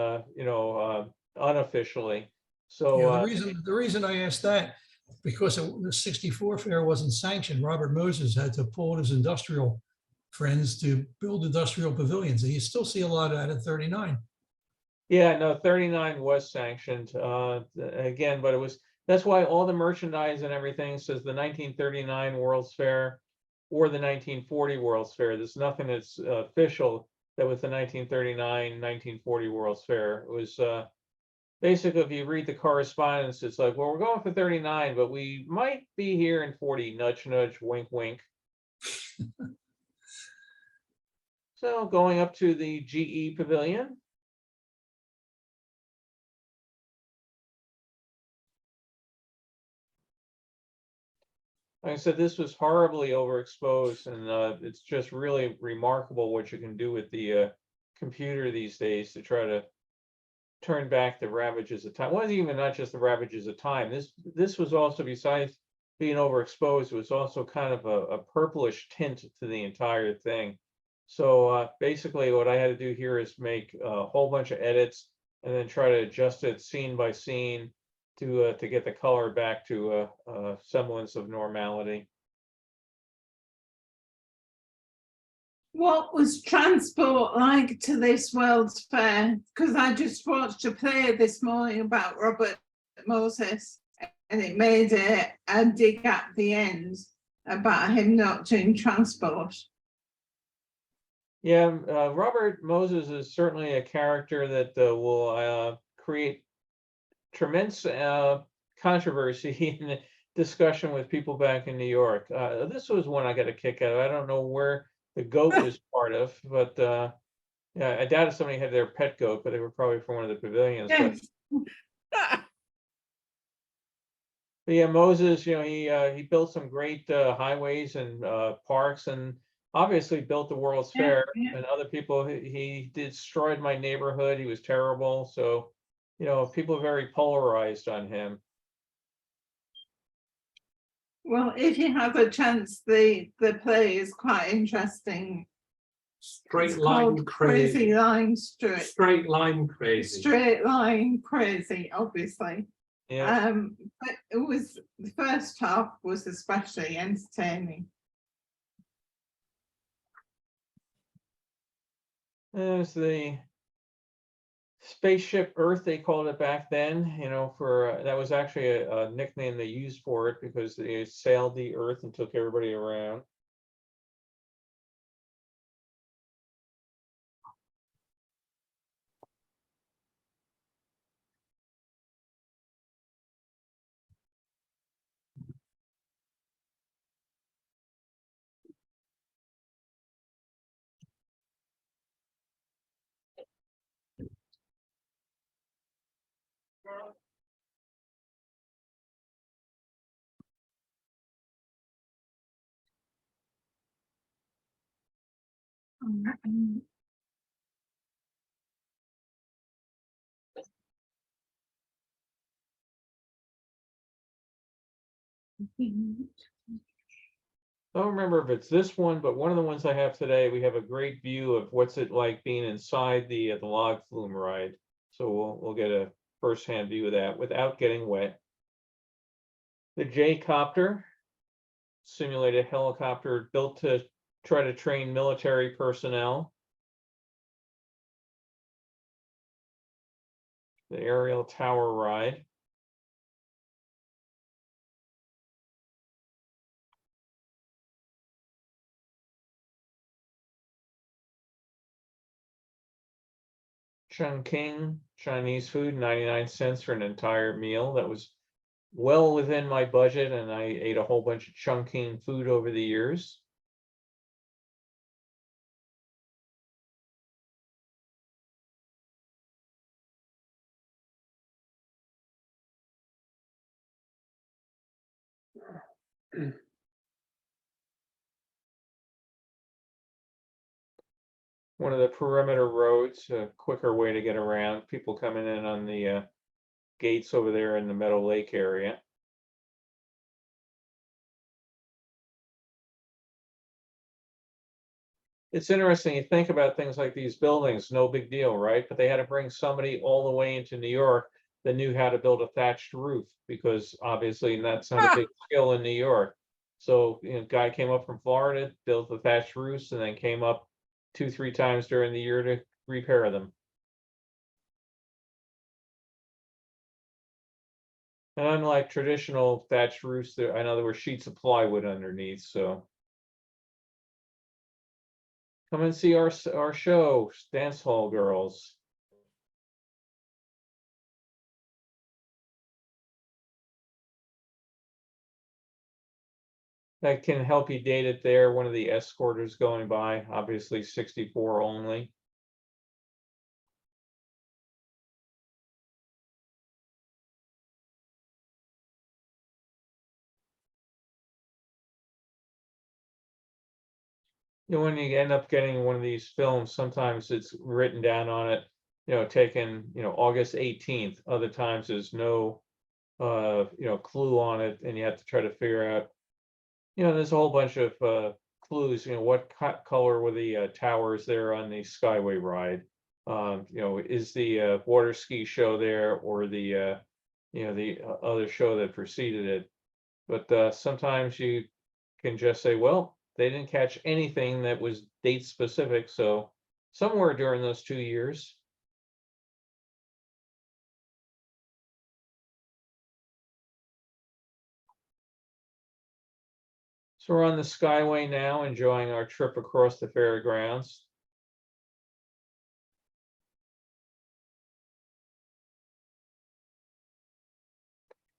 unofficially. So Yeah, the reason I asked that, because the 64 fair wasn't sanctioned, Robert Moses had to pull his industrial friends to build industrial pavilions. And you still see a lot of that at 39. yeah, no, 39 was sanctioned again, but that's why all the merchandise and everything says the 1939 World's Fair or the 1940 World's Fair. There's nothing that's official that was the 1939, 1940 World's Fair. It was basically, if you read the correspondence, it's like, well, we're going for 39, but we might be here in 40, nudge, nudge, wink, wink. So going up to the GE Pavilion. Like I said, this was horribly overexposed, and it's just really remarkable what you can do with the computer these days to try to turn back the ravages of time. It wasn't even not just the ravages of time. This was also, besides being overexposed, it was also kind of a purplish tint to the entire thing. So basically what I had to do here is make a whole bunch of edits and then try to adjust it scene by scene to get the color back to a semblance of normality. What was transport like to this World's Fair? Because I just watched a play this morning about Robert Moses, and it made a dig at the end about him not doing transport. Yeah, Robert Moses is certainly a character that will create tremendous controversy in discussion with people back in New York. This was one I got a kick out of. I don't know where the goat was part of, but yeah, I doubt if somebody had their pet goat, but they were probably from one of the pavilions. Yes. But yeah, Moses, he built some great highways and parks, and obviously built the World's Fair. And other people, he destroyed my neighborhood. He was terrible. So, people are very polarized on him. Well, if you have a chance, the play is quite interesting. Straight line crazy. Line straight. Straight line crazy. Straight line crazy, obviously. Yeah. But the first half was especially entertaining. There's the spaceship Earth, they called it back then, for that was actually a nickname they used for it because they sailed the Earth and took everybody around. I don't remember if it's this one, but one of the ones I have today, we have a great view of what's it like being inside the log flume ride. So we'll get a firsthand view of that without getting wet. The J-copter, simulated helicopter built to try to train military personnel. The aerial tower ride. Chungking Chinese food, 99 cents for an entire meal. That was well within my budget, and I ate a whole bunch of Chungking food over the years. one of the perimeter roads, a quicker way to get around. People coming in on the gates over there in the Meadow Lake area. It's interesting, you think about things like these buildings, no big deal, right? But they had to bring somebody all the way into New York that knew how to build a thatched roof, because obviously that's not a big skill in New York. So, guy came up from Florida, built the thatched roofs, and then came up 2, 3 times during the year to repair them. And unlike traditional thatched roofs, I know there were sheets of plywood underneath, so. Come and see our show, Dance Hall Girls. That can help you date it there. One of the escorters going by, obviously 64 only. When you end up getting one of these films, sometimes it's written down on it, taken, August 18th. Other times there's no, clue on it, and you have to try to figure out, there's a whole bunch of clues. What color were the towers there on the Skyway ride? Is the water ski show there, or the other show that preceded it? But sometimes you can just say, well, they didn't catch anything that was date specific, so somewhere during those 2 years. So we're on the Skyway now, enjoying our trip across the fairgrounds.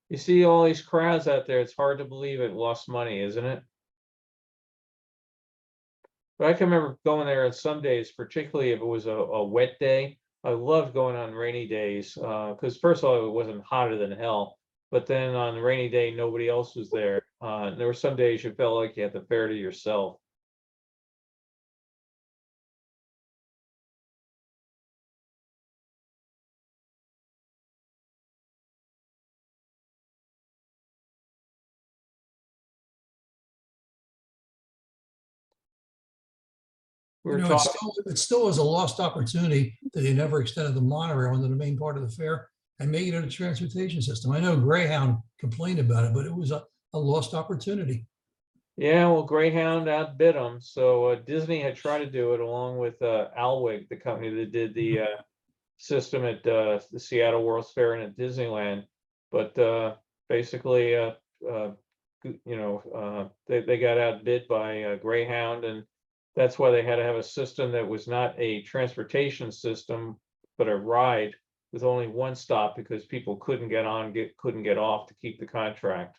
You see all these crowds out there, it's hard to believe it lost money, isn't it? But I can remember going there on some days, particularly if it was a wet day. I loved going on rainy days, because first of all, it wasn't hotter than hell. But then on a rainy day, nobody else was there. And there were some days you felt like you had the fair to yourself. We were talking. It still is a lost opportunity that they never extended the monorail into the main part of the fair and made it a transportation system. I know Greyhound complained about it, but it was a lost opportunity. Yeah, well, Greyhound outbid them. So Disney had tried to do it along with Alweg, the company that did the system at the Seattle World's Fair and at Disneyland. But basically, they got outbid by Greyhound, and that's why they had to have a system that was not a transportation system, but a ride with only one stop, because people couldn't get on, couldn't get off to keep the contract.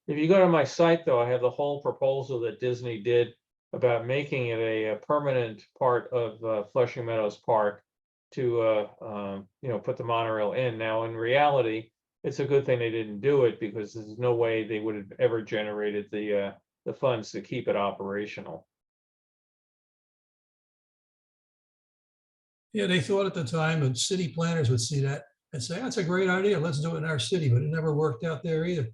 If you go to my site, though, I have the whole proposal that Disney did about making it a permanent part of Flushing Meadows Park to, put the monorail in. Now, in reality, it's a good thing they didn't do it, because there's no way they would have ever generated the funds to keep it operational. Yeah, they thought at the time that city planners would see that and say, that's a great idea, let's do it in our city, but it never worked out there either.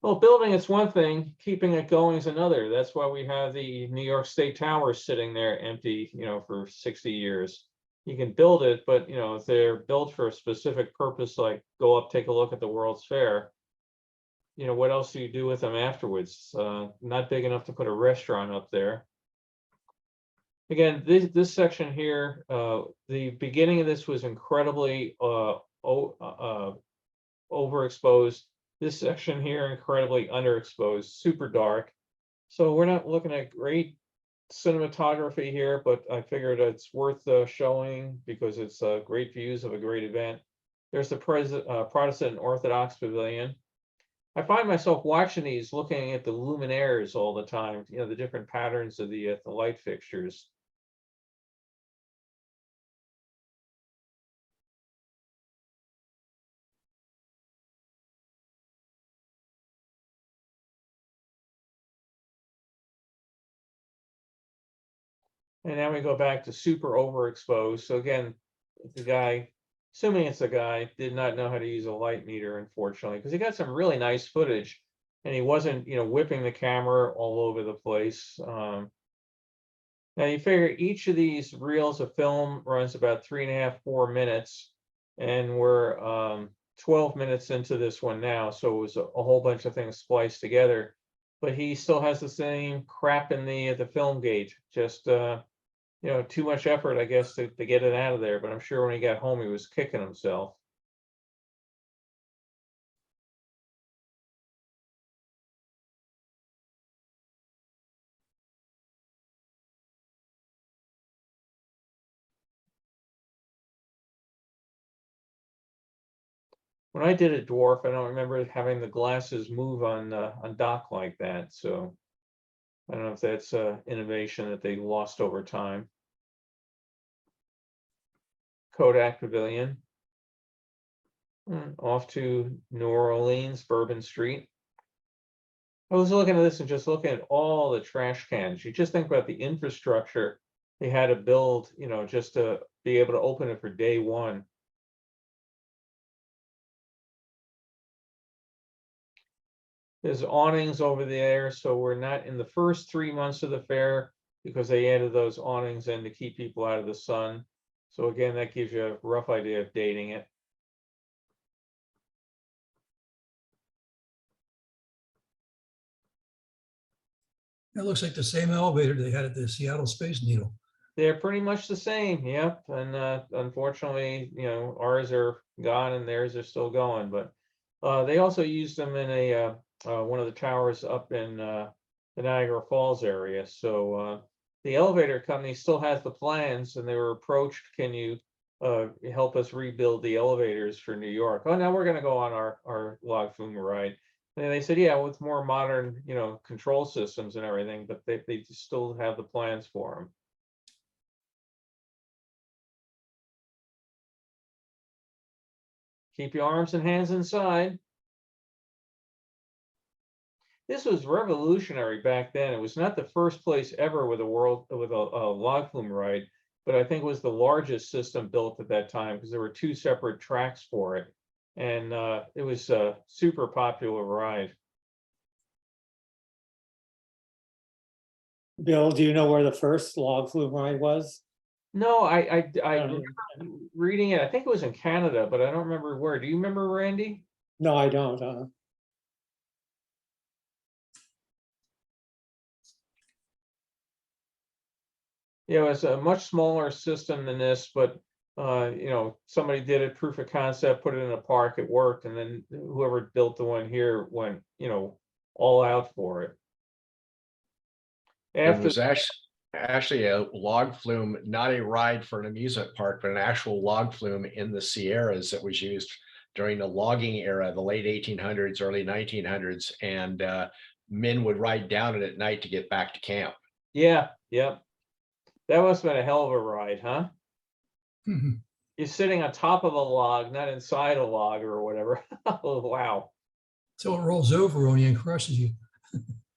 Well, building is one thing, keeping it going is another. That's why we have the New York State Tower sitting there empty, for 60 years. You can build it, but if they're built for a specific purpose, like go up, take a look at the World's Fair, what else do you do with them afterwards? Not big enough to put a restaurant up there. Again, this section here, the beginning of this was incredibly overexposed. This section here, incredibly underexposed, super dark. So we're not looking at great cinematography here, but I figured it's worth showing because it's great views of a great event. There's the Protestant Orthodox Pavilion. I find myself watching these, looking at the luminaires all the time, the different patterns of the light fixtures. And now we go back to super overexposed. So again, the guy, assuming it's the guy, did not know how to use a light meter, unfortunately, because he got some really nice footage and he wasn't, whipping the camera all over the place. Now you figure each of these reels of film runs about 3.5, 4 minutes, and we're 12 minutes into this one now. So it was a whole bunch of things spliced together, but he still has the same crap in the film gauge. Just too much effort, I guess, to get it out of there. But I'm sure when he got home, he was kicking himself. When I did a dwarf, I don't remember having the glasses move on dock like that. So I don't know if that's innovation that they lost over time. Kodak Pavilion. Off to New Orleans, Bourbon Street. I was looking at this and just looking at all the trash cans. You just think about the infrastructure they had to build, just to be able to open it for day one. There's awnings over there, so we're not in the first 3 months of the fair because they added those awnings in to keep people out of the sun. So again, that gives you a rough idea of dating it. It looks like the same elevator they had at the Seattle Space Needle. They're pretty much the same, yep. And unfortunately, ours are gone and theirs are still going. But they also used them in a one of the towers up in the Niagara Falls area. So the elevator company still has the plans, and they were approached, can you help us rebuild the elevators for New York? Oh, now we're going to go on our log flume ride. And they said, yeah, with more modern, control systems and everything, but they still have the plans for them. Keep your arms and hands inside. This was revolutionary back then. It was not the first place ever with a log flume ride, but I think it was the largest system built at that time because there were 2 separate tracks for it. And it was a super popular ride. Bill, do you know where the first log flume ride was? No, I remember reading it. I think it was in Canada, but I don't remember where. Do you remember, Randy? No, I don't. Yeah, it was a much smaller system than this, but somebody did it, proof of concept, put it in a park, it worked, and then whoever built the one here went, all out for it. It was actually a log flume, not a ride for an amusement park, but an actual log flume in the Sierras that was used during the logging era, the late 1800s, early 1900s, and men would ride down it at night to get back to camp. Yeah, yep. That must have been a hell of a ride, huh? You're sitting on top of a log, not inside a log or whatever. Oh, wow. So it rolls over on you and crushes you.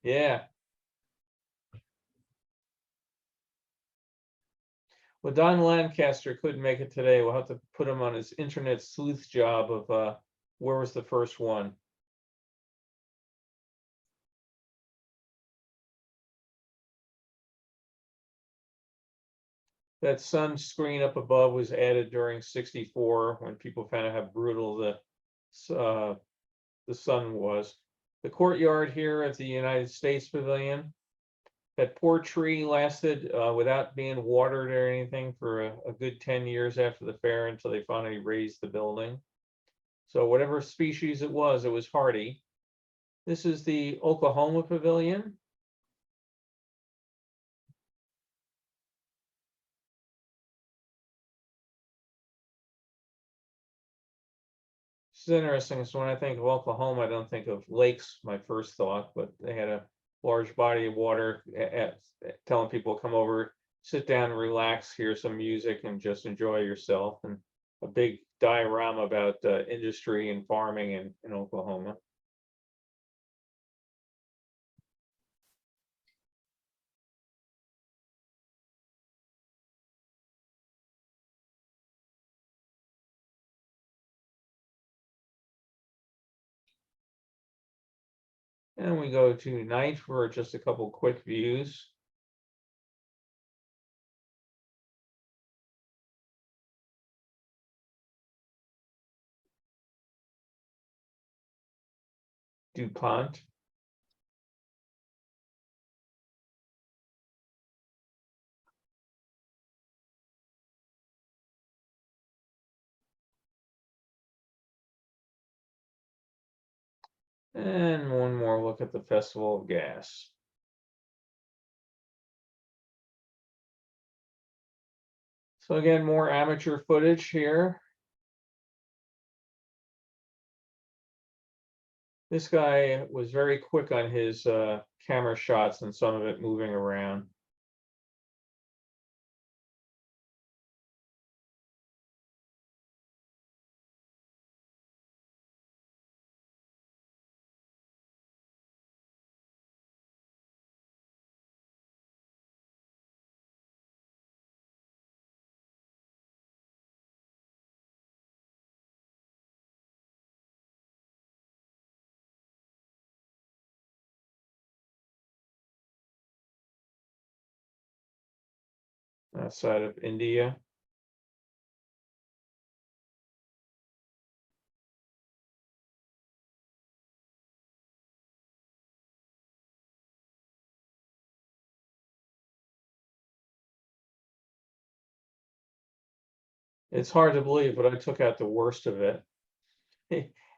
Yeah. Well, Don Lancaster couldn't make it today. We'll have to put him on his internet sleuth job of where was the first one. That sun screen up above was added during '64 when people found out how brutal the sun was. The courtyard here at the United States Pavilion, that poor tree lasted without being watered or anything for a good 10 years after the fair until they finally raised the building. So whatever species it was hardy. This is the Oklahoma Pavilion. This is interesting. So when I think of Oklahoma, I don't think of lakes, my first thought, but they had a large body of water telling people come over, sit down, relax, hear some music, and just enjoy yourself. And a big diorama about industry and farming in Oklahoma. And we go to night for just a couple quick views. DuPont. And one more look at the Festival of Gas. So again, more amateur footage here. This guy was very quick on his camera shots and some of it moving around. Outside of India. It's hard to believe, but I took out the worst of it.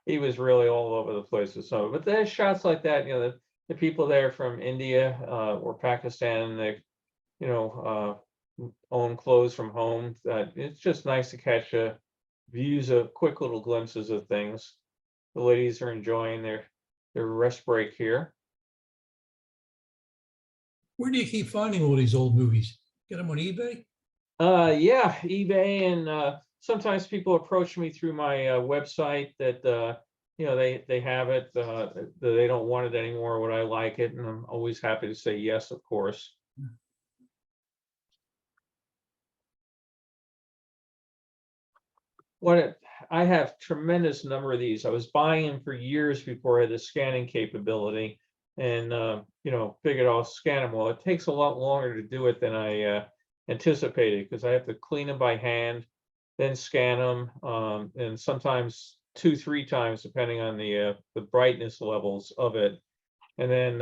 He was really all over the place with some of it. But there's shots like that, you know, the people there from India or Pakistan, they, you know, own clothes from home. It's just nice to catch views of quick little glimpses of things. The ladies are enjoying their rest break here. Where do you keep finding all these old movies? Get them on eBay? Yeah, eBay, and sometimes people approach me through my website that you know, they have it, that they don't want it anymore, would I like it? And I'm always happy to say yes, of course. I have tremendous number of these. I was buying them for years before I had the scanning capability, and you know, figured I'll scan them. Well, it takes a lot longer to do it than I anticipated, because I have to clean them by hand, then scan them, and sometimes 2-3 times depending on the brightness levels of it, and then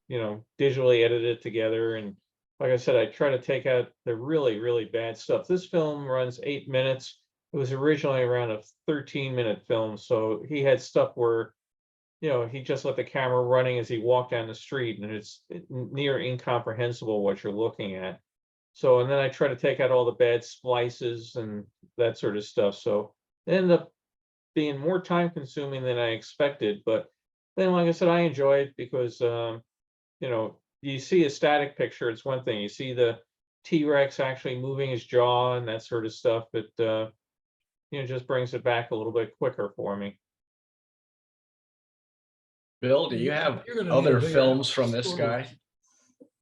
you know, digitally edit it together. And like I said, I try to take out the really bad stuff. This film runs 8 minutes. It was originally around a 13-minute film, so he had stuff where, you know, he just let the camera running as he walked down the street, and it's near incomprehensible what you're looking at. So, and then I try to take out all the bad splices and that sort of stuff. So it ended up being more time consuming than I expected. But then, like I said, I enjoy it because, you know, you see a static picture, it's one thing. You see the T-Rex actually moving his jaw and that sort of stuff. But, you know, just brings it back a little bit quicker for me. Bill, do you have You're gonna need other a bigger films from this storage. guy?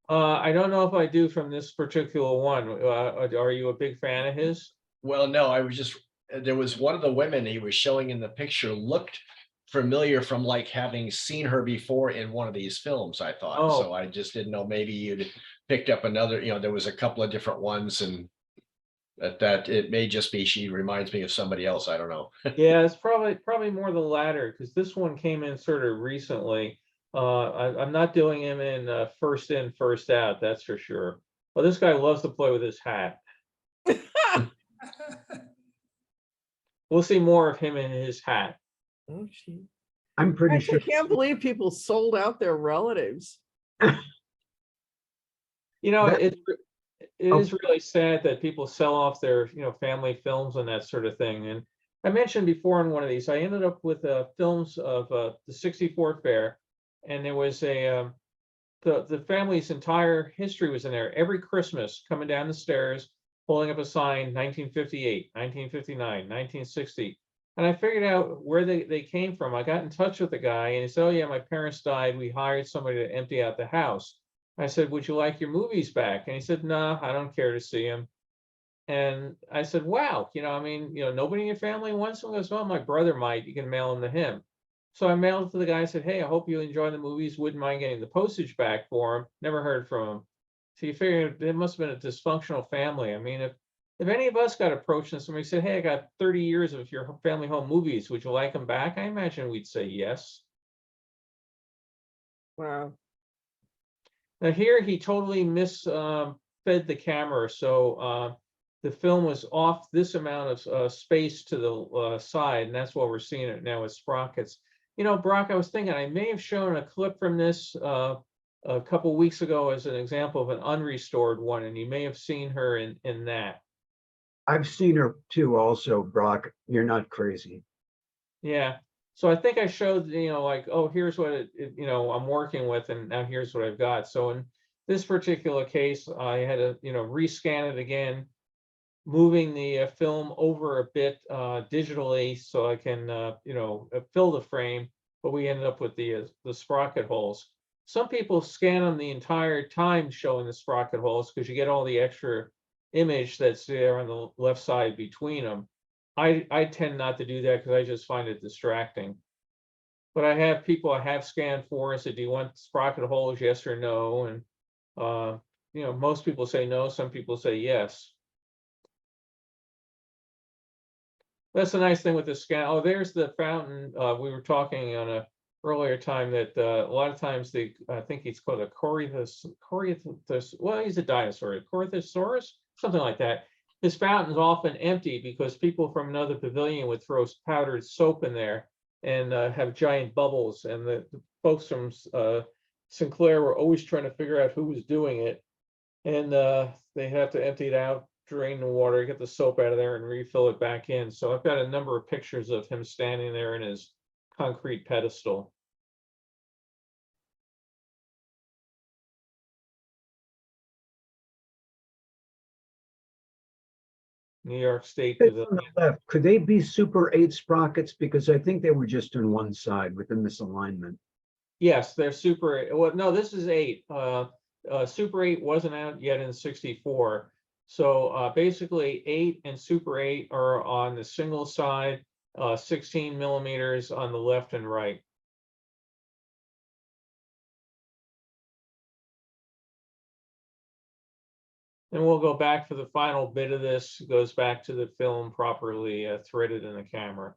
I don't know if I do from this particular one. Are you a big fan of his? Well, no, I was just, there was one of the women he was showing in the picture looked familiar from like having seen her before in one of these films, I thought. Oh. So I just didn't know, maybe you'd picked up another, you know, there was a couple of different ones, and that it may just be she reminds me of somebody else. I don't know. Yeah, it's probably more the latter, because this one came in sort of recently. I'm not doing him in first in, first out, that's for sure. Well, this guy loves to play with his hat. We'll see more of him in his hat. Oh, gee. I'm pretty I sure. can't believe people sold out their relatives. You know, That- it Oh. is really sad that people sell off their, you know, family films and that sort of thing. And I mentioned before in one of these, I ended up with films of the '64 fair, and there was the family's entire history was in there. Every Christmas, coming down the stairs, holding up a sign, 1958, 1959, 1960. And I figured out where they came from. I got in touch with the guy, and he said, "Oh yeah, my parents died. We hired somebody to empty out the house." I said, "Would you like your movies back?" And he said, "No, I don't care to see them." And I said, "Wow, you know, I mean, you know, nobody in your family wants them?" He goes, "Well, my brother might. You can mail them to him." So I mailed it to the guy and said, hey, I hope you enjoy the movies. Wouldn't mind getting the postage back for him. Never heard from him. So you figure it must have been a dysfunctional family. I mean, if any of us got approached and somebody said, hey, I got 30 years of your family home movies, would you like them back? I imagine we'd say yes. Wow. Now here he totally fed the camera. So the film was off this amount of space to the side, and that's why we're seeing it now with sprockets. You know, Brock, I was thinking I may have shown a clip from this a couple weeks ago as an example of an unrestored one, and you may have seen her in that. I've seen her too also, Brock. You're not crazy. Yeah. So I think I showed, you know, like, oh, here's what you know, I'm working with, and now here's what I've got. So in this particular case, I had to, you know, rescan it again, moving the film over a bit digitally so I can, you know, fill the frame, but we ended up with the sprocket holes. Some people scan them the entire time showing the sprocket holes because you get all the extra image that's there on the left side between them. I tend not to do that because I just find it distracting. But I have people I have scanned for and said, do you want sprocket holes, yes or no? And you know, most people say no, some people say yes. That's the nice thing with the scan. Oh, there's the fountain. We were talking on a earlier time that a lot of times I think he's called a Corythus. Well, he's a dinosaur, Corythosaurus, something like that. His fountain's often empty because people from another pavilion would throw powdered soap in there and have giant bubbles. And the folks from Sinclair were always trying to figure out who was doing it. And they have to empty it out, drain the water, get the soap out of there and refill it back in. So I've got a number of pictures of him standing there in his concrete pedestal. New York State On the Pavilion. left, could they be Super 8 sprockets? Because I think they were just on one side with the misalignment. Yes, they're Super. Well, no, this is 8. Super 8 wasn't out yet in '64. So basically 8 and Super 8 are on the single side, 16 millimeters on the left and right. And we'll go back for the final bit of this. It goes back to the film properly threaded in the camera.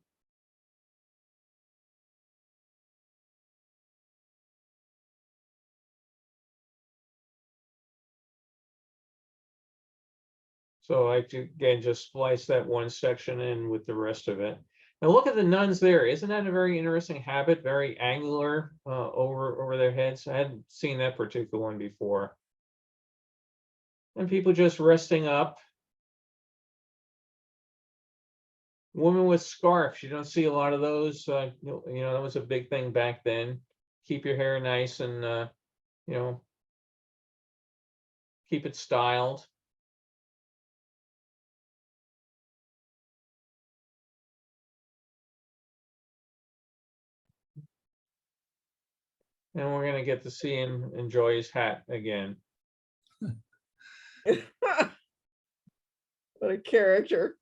So I again just splice that one section in with the rest of it. Now look at the nuns there. Isn't that a very interesting habit? Very angular over their heads. I hadn't seen that particular one before. And people just resting up. Woman with scarf. You don't see a lot of those. You know, that was a big thing back then. Keep your hair nice and you know, keep it styled. And we're gonna get to see him enjoy his hat again. What a character.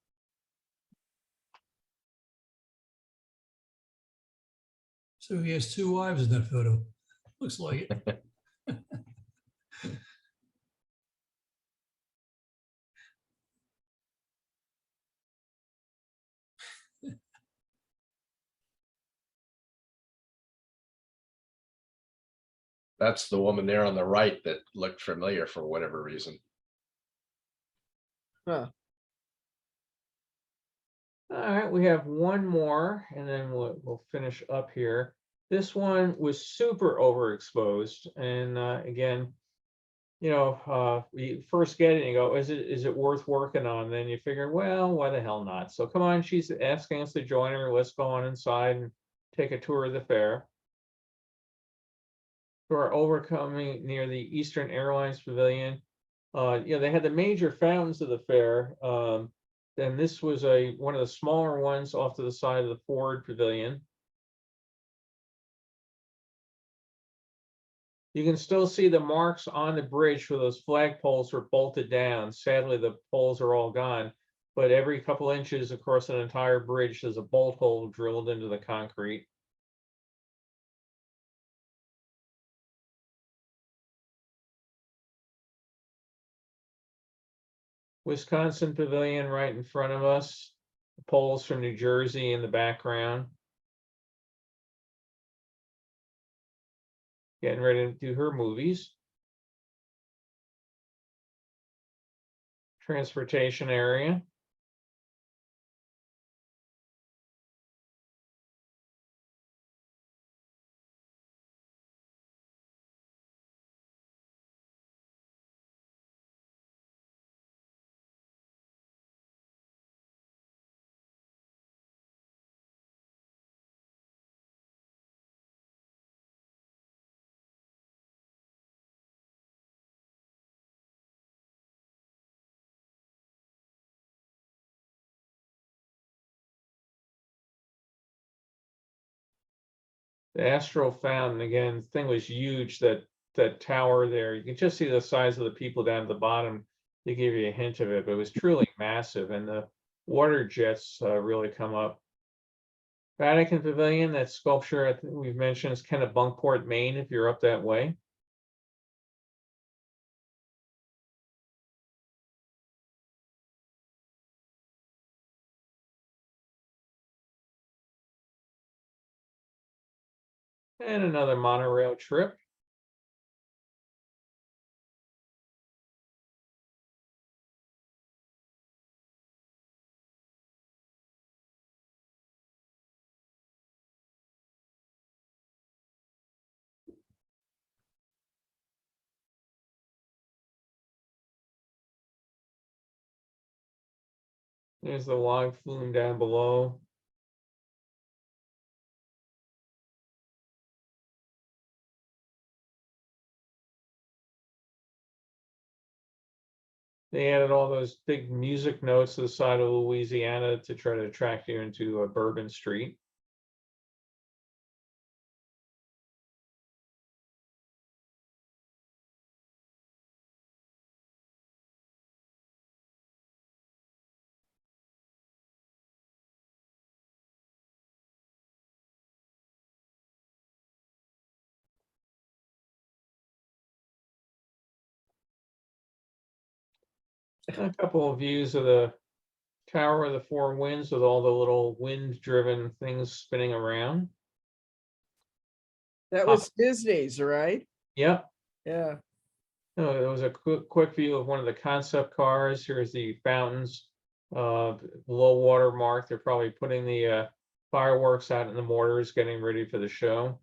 So he has 2 wives in that photo. Looks like it. That's the woman there on the right that looked familiar for whatever reason. Huh. All right, we have one more, and then we'll finish up here. This one was super overexposed, and again, you know, you first get it and you go, is it worth working on? Then you figure, well, why the hell not? So come on, she's asking us to join her. Let's go on inside and take a tour of the fair. We're overcoming near the Eastern Airlines Pavilion. You know, they had the major fountains of the fair. And this was one of the smaller ones off to the side of the Ford Pavilion. You can still see the marks on the bridge where those flagpoles were bolted down. Sadly, the poles are all gone, but every couple inches across an entire bridge, there's a bolt hole drilled into the concrete. Wisconsin Pavilion right in front of us. Poles from New Jersey in the background. Getting ready to do her movies. Transportation area. The Astral Fountain, again, the thing was huge, that tower there. You can just see the size of the people down at the bottom. They give you a hint of it, but it was truly massive, and the water jets really come up. Vatican Pavilion, that sculpture I think we've mentioned is kind of Bunkport, Maine, if you're up that way. And another monorail trip. There's the log flume down below. They added all those big music notes to the side of Louisiana to try to attract you into Bourbon Street. A couple of views of the Tower of the Four Winds with all the little wind-driven things spinning around. That was Disney's, right? Yep. Yeah. No, there was a quick view of one of the concept cars. Here's the fountains, low water mark. They're probably putting the fireworks out in the mortars, getting ready for the show.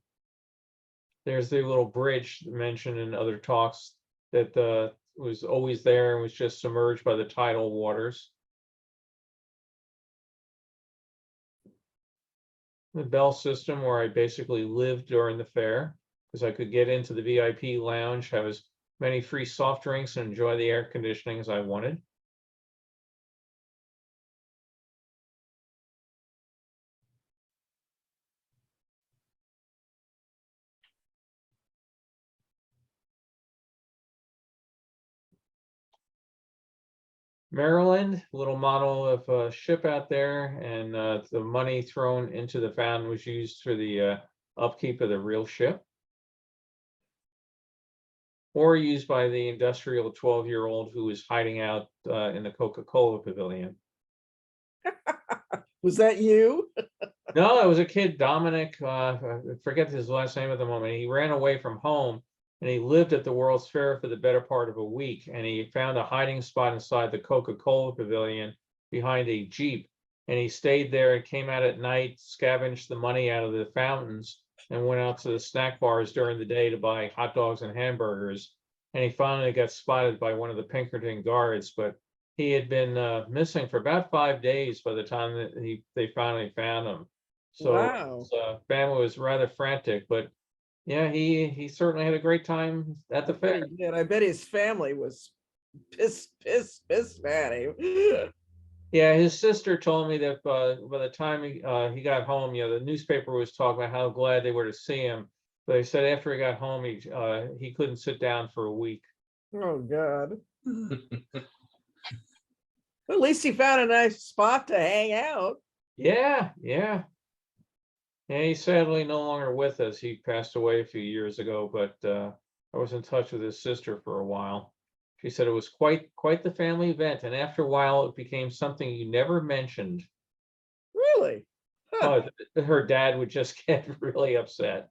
There's the little bridge mentioned in other talks that was always there and was just submerged by the tidal waters. The bell system where I basically lived during the fair, because I could get into the VIP lounge, have as many free soft drinks and enjoy the air conditioning as I wanted. Maryland, little model of a ship out there, and the money thrown into the fountain was used for the upkeep of the real ship, or used by the industrial 12-year-old who was hiding out in the Coca-Cola pavilion. Was that you? No, it was a kid, Dominic, I forget his last name at the moment. He ran away from home and he lived at the World's Fair for the better part of a week. And he found a hiding spot inside the Coca-Cola pavilion behind a Jeep. And he stayed there and came out at night, scavenged the money out of the fountains, and went out to the snack bars during the day to buy hot dogs and hamburgers. And he finally got spotted by one of the Pinkerton guards, but he had been missing for about 5 days by the time that they finally found him. So Wow. his family was rather frantic, but yeah, he certainly had a great time at the fair. And I bet his family was pissed at him. Yeah, his sister told me that by the time he got home, the newspaper was talking about how glad they were to see him. But they said after he got home, he couldn't sit down for a week. Oh, God. At least he found a nice spot to hang out. Yeah. And he's sadly no longer with us. He passed away a few years ago, but I was in touch with his sister for a while. She said it was quite the family event, and after a while, it became something you never mentioned. Really? Huh. Oh, her dad would just get really upset.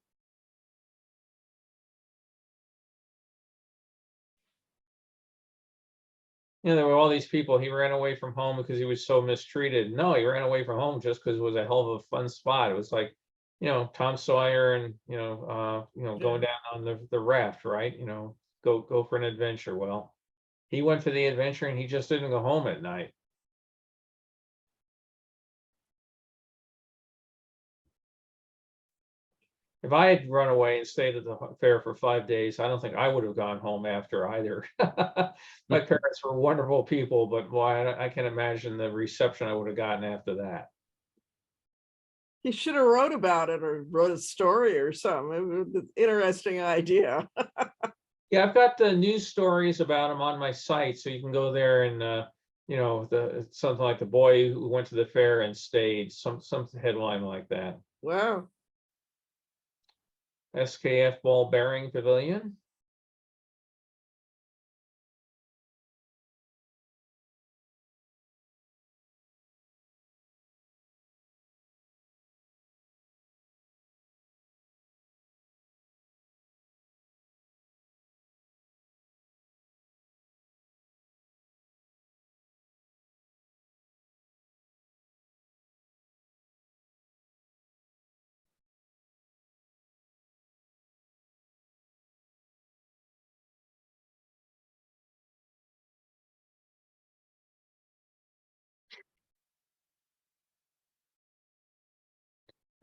There were all these people. He ran away from home because he was so mistreated. No, he ran away from home just because it was a hell of a fun spot. It was like, Tom Sawyer and going down on the raft, right? Go for an adventure. Well, he went for the adventure and he just didn't go home at night. If I had run away and stayed at the fair for 5 days, I don't think I would have gone home after either. My parents were wonderful people, but boy, I can imagine the reception I would have gotten after that. He should have wrote about it or wrote a story or something. It was an interesting idea. Yeah, I've got the news stories about him on my site, so you can go there and something like the boy who went to the fair and stayed, some headline like that. Wow. SKF Ball Bearing Pavilion.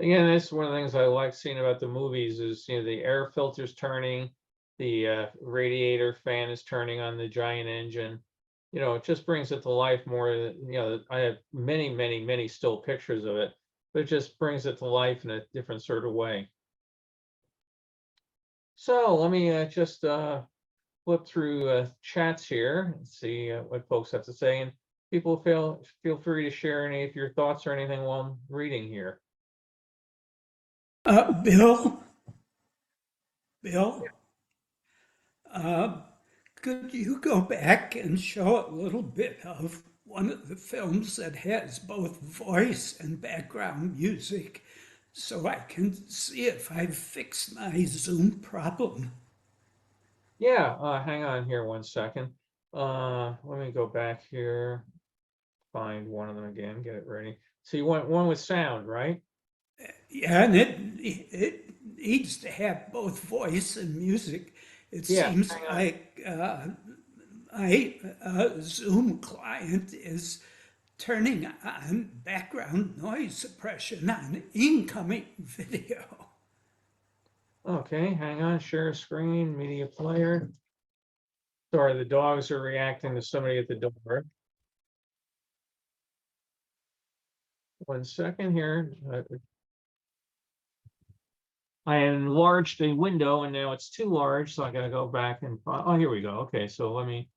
Again, that's one of the things I like seeing about the movies is, the air filters turning, the radiator fan is turning on the giant engine. It just brings it to life more. I have many, many, many still pictures of it, but it just brings it to life in a different sort of way. So let me just flip through chats here and see what folks have to say. And people feel free to share any of your thoughts or anything while I'm reading here. Bill, could you go back and show a little bit of one of the films that has both voice and background music so I can see if I've fixed my Zoom problem? Yeah, hang on here one second. Let me go back here, find one of them again, get it ready. So you want one with sound, right? Yeah, and it needs to have both voice and music. It seems like my Zoom client is turning on background noise suppression on incoming video. Okay, hang on, share screen, media player. Sorry, the dogs are reacting to somebody at the door. 1 second here. I enlarged a window and now it's too large, so I gotta go back and find, oh, here we go. Okay, so let me.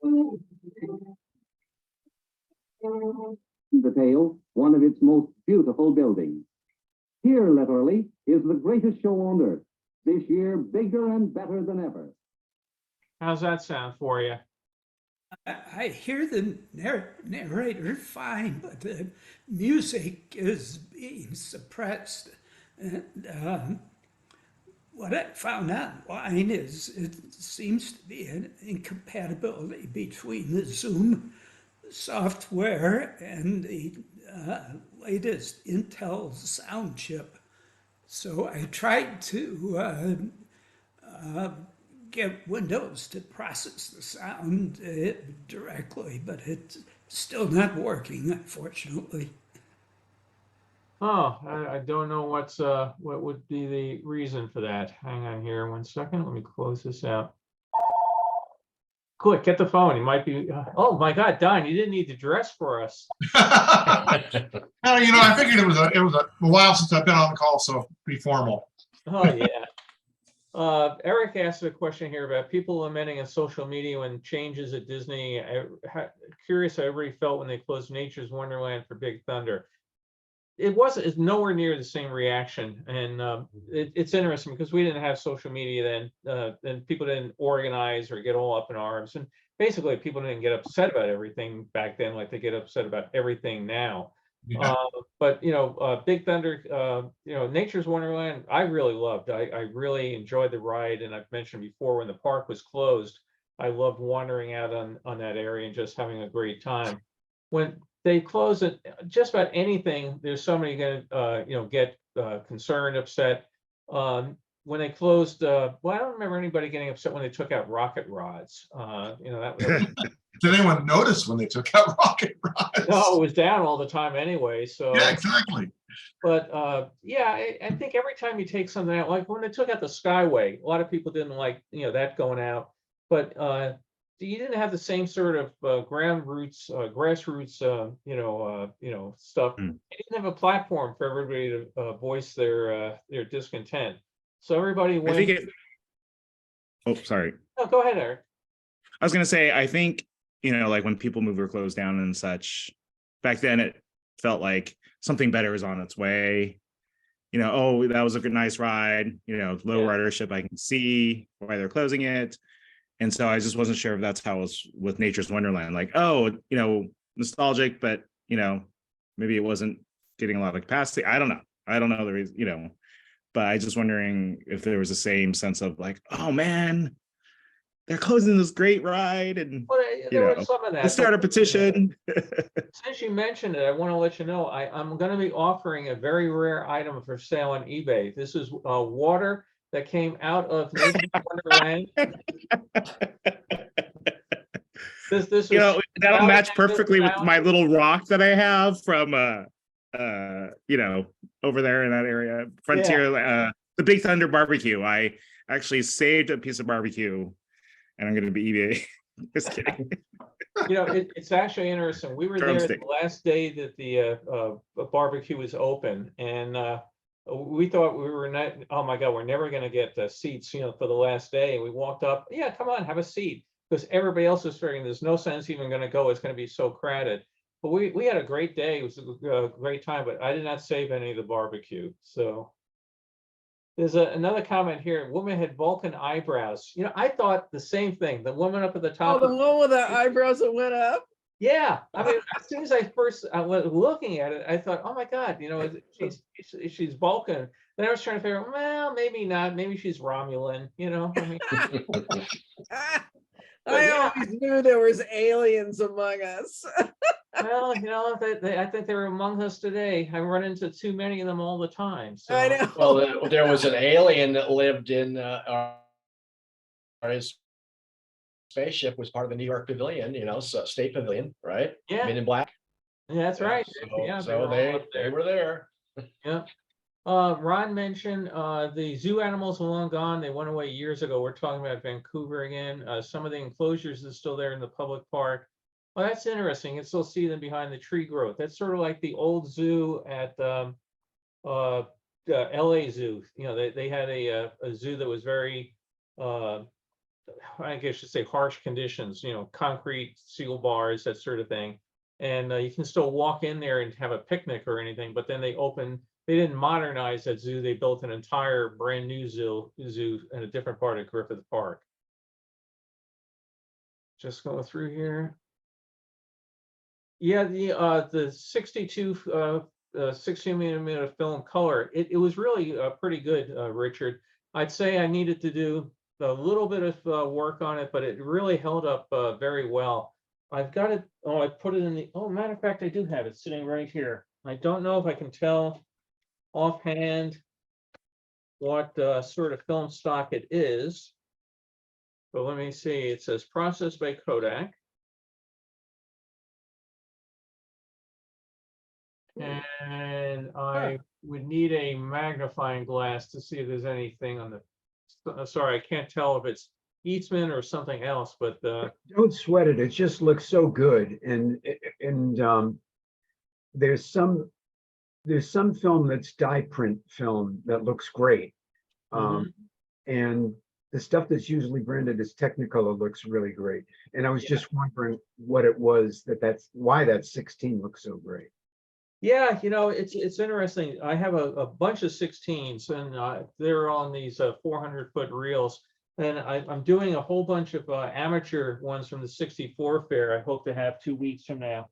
The Dale, one of its most beautiful buildings. Here, literally, is the greatest show on earth. This year, bigger and better than ever. How's that sound for you? I hear the narrator fine, but the music is being suppressed. And what I found online is it seems to be an incompatibility between the Zoom software and the latest Intel sound chip. So I tried to get Windows to process the sound directly, but it's still not working, unfortunately. Oh, I don't know what would be the reason for that. Hang on here 1 second. Let me close this out. Quick, get the phone. You might be. Oh my God, Don, you didn't need to dress for us. I figured it was a while since I've been on the call, so be formal. Oh yeah. Eric asked a question here about people lamenting on social media when changes at Disney. Curious how everybody felt when they closed Nature's Wonderland for Big Thunder. it's nowhere near the same reaction. And it's interesting because we didn't have social media then, and people didn't organize or get all up in arms. And basically, people didn't get upset about everything back then like they get upset about everything now. Yeah. But Big Thunder, Nature's Wonderland, I really loved. I really enjoyed the ride, and I've mentioned before when the park was closed, I loved wandering out on that area and just having a great time. When they close it, just about anything, there's somebody gonna get concerned, upset. When they closed, well, I don't remember anybody getting upset when they took out rocket rods. That was Did anyone notice when they took out rocket rods? no, it was down all the time anyway. So Yeah, exactly. But yeah, I think every time you take something out, like when they took out the Skyway, a lot of people didn't like that going out. But you didn't have the same sort of grassroots stuff. Mm. You didn't have a platform for everybody to voice their discontent. So everybody I went. think it. Oh, sorry. No, go ahead, Eric. I was gonna say, I think, like when people move their clothes down and such, back then it felt like something better was on its way. Oh, that was a good, nice ride. Low ridership. I can see why they're closing it. And so I just wasn't sure if that's how it was with Nature's Wonderland. Like, nostalgic, but maybe it wasn't getting a lot of capacity. I don't know the reason, but I just wondering if there was the same sense of like, oh man, they're closing this great ride, and Well, there was some of that. let's start a petition. Since you mentioned it, I want to let you know I'm going to be offering a very rare item for sale on eBay. This is water that came out of Nature's Wonderland. This is that'll match perfectly with my little rock that I have from over there in that area, Frontier, the Big Thunder barbecue. I actually saved a piece of barbecue, and I'm going to be eBay. Just kidding. It's actually interesting. We were there Drumstick. the last day that the barbecue was open, and we thought we were not. Oh my God, we're never going to get seats, for the last day. And we walked up. Yeah, come on, have a seat, because everybody else was figuring there's no sense even going to go. It's going to be so crowded. But we had a great day. It was a great time. But I did not save any of the barbecue. So there's another comment here. Woman had Vulcan eyebrows. I thought the same thing. The woman up at the Oh, top. the one with the eyebrows that went up? Yeah, I mean, as soon as I was looking at it, I thought, oh my God, she's Vulcan. Then I was trying to figure out, well, maybe not. Maybe she's Romulan. I mean, I always knew there was aliens among us. well, I think they're among us today. I run into too many of them all the time. So. I know. Well, there was an alien that lived in his spaceship was part of the New York Pavilion, State Pavilion, right? Yeah. Men in Black. Yeah, that's right. So they were there. Yeah. Ron mentioned the zoo animals are long gone. They went away years ago. We're talking about Vancouver again. Some of the enclosures is still there in the public park. Well, that's interesting. You can still see them behind the tree growth. That's sort of like the old zoo at LA Zoo. They had a zoo that was very I guess I should say harsh conditions, concrete steel bars, that sort of thing. And you can still walk in there and have a picnic or anything, but then they didn't modernize that zoo. They built an entire brand new zoo in a different part of Griffith Park. Just going through here. Yeah, the 62 16mm film color, it was really pretty good, Richard. I'd say I needed to do a little bit of work on it, but it really held up very well. I've got it. Oh, I put it in the. Oh, matter of fact, I do have it sitting right here. I don't know if I can tell offhand what sort of film stock it is, but let me see. It says processed by Kodak. And I would need a magnifying glass to see if there's anything on the. Sorry, I can't tell if it's Eastman or something else, but don't sweat it. It just looks so good, and there's some film that's dye print film that looks great, and the stuff that's usually branded as Technicolor looks really great. And I was just wondering what it was that's why that 16 looks so great. Yeah, it's interesting. I have a bunch of 16s, and they're on these 400-foot reels. And I'm doing a whole bunch of amateur ones from the 64 fair. I hope to have 2 weeks from now.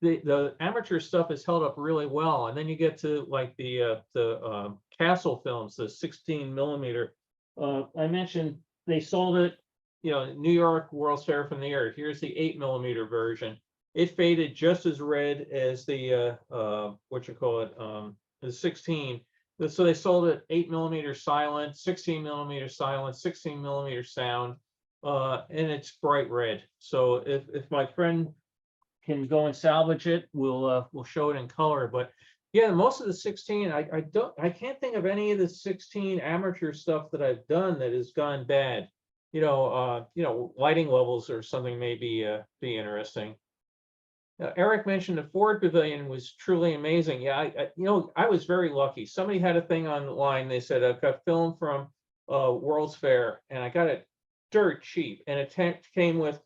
The amateur stuff is held up really well. And then you get to like the Castle films, the 16 millimeter. I mentioned they sold it, New York World's Fair from the air. Here's the 8 millimeter version. It faded just as red as the the 16. So they sold it 8 millimeter silent, 16 millimeter silent, 16 millimeter sound, and it's bright red. So if my friend can go and salvage it, we'll show it in color. But yeah, most of the 16, I can't think of any of the 16 amateur stuff that I've done that has gone bad. Lighting levels or something may be interesting. Eric mentioned the Ford Pavilion was truly amazing. Yeah, I was very lucky. Somebody had a thing online. They said, I've got film from World's Fair, and I got it dirt cheap. And it came with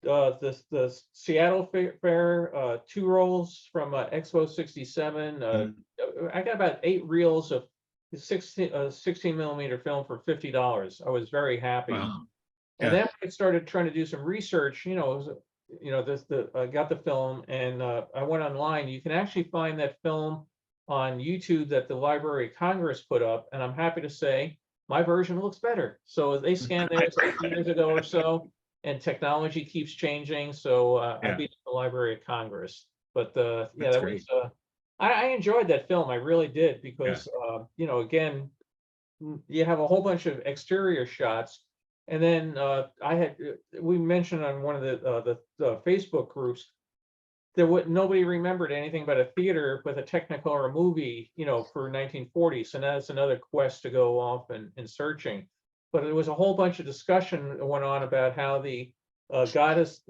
the Seattle Fair, 2 rolls from Expo 67. I got about 8 reels of 16 millimeter film for $50. I was very happy. Wow. And then I started trying to do some research, I got the film, and I went online. You can actually find that film on YouTube that the Library of Congress put up, and I'm happy to say my version looks better. So they scanned theirs 8 years ago or so, and technology keeps changing. So I beat the Library of Congress. But That's that great. was I enjoyed that film. I really did, because again, you have a whole bunch of exterior shots. And then we mentioned on one of the Facebook groups, nobody remembered anything about a theater with a Technicolor movie, for 1940. So now it's another quest to go off and searching. But there was a whole bunch of discussion that went on about how the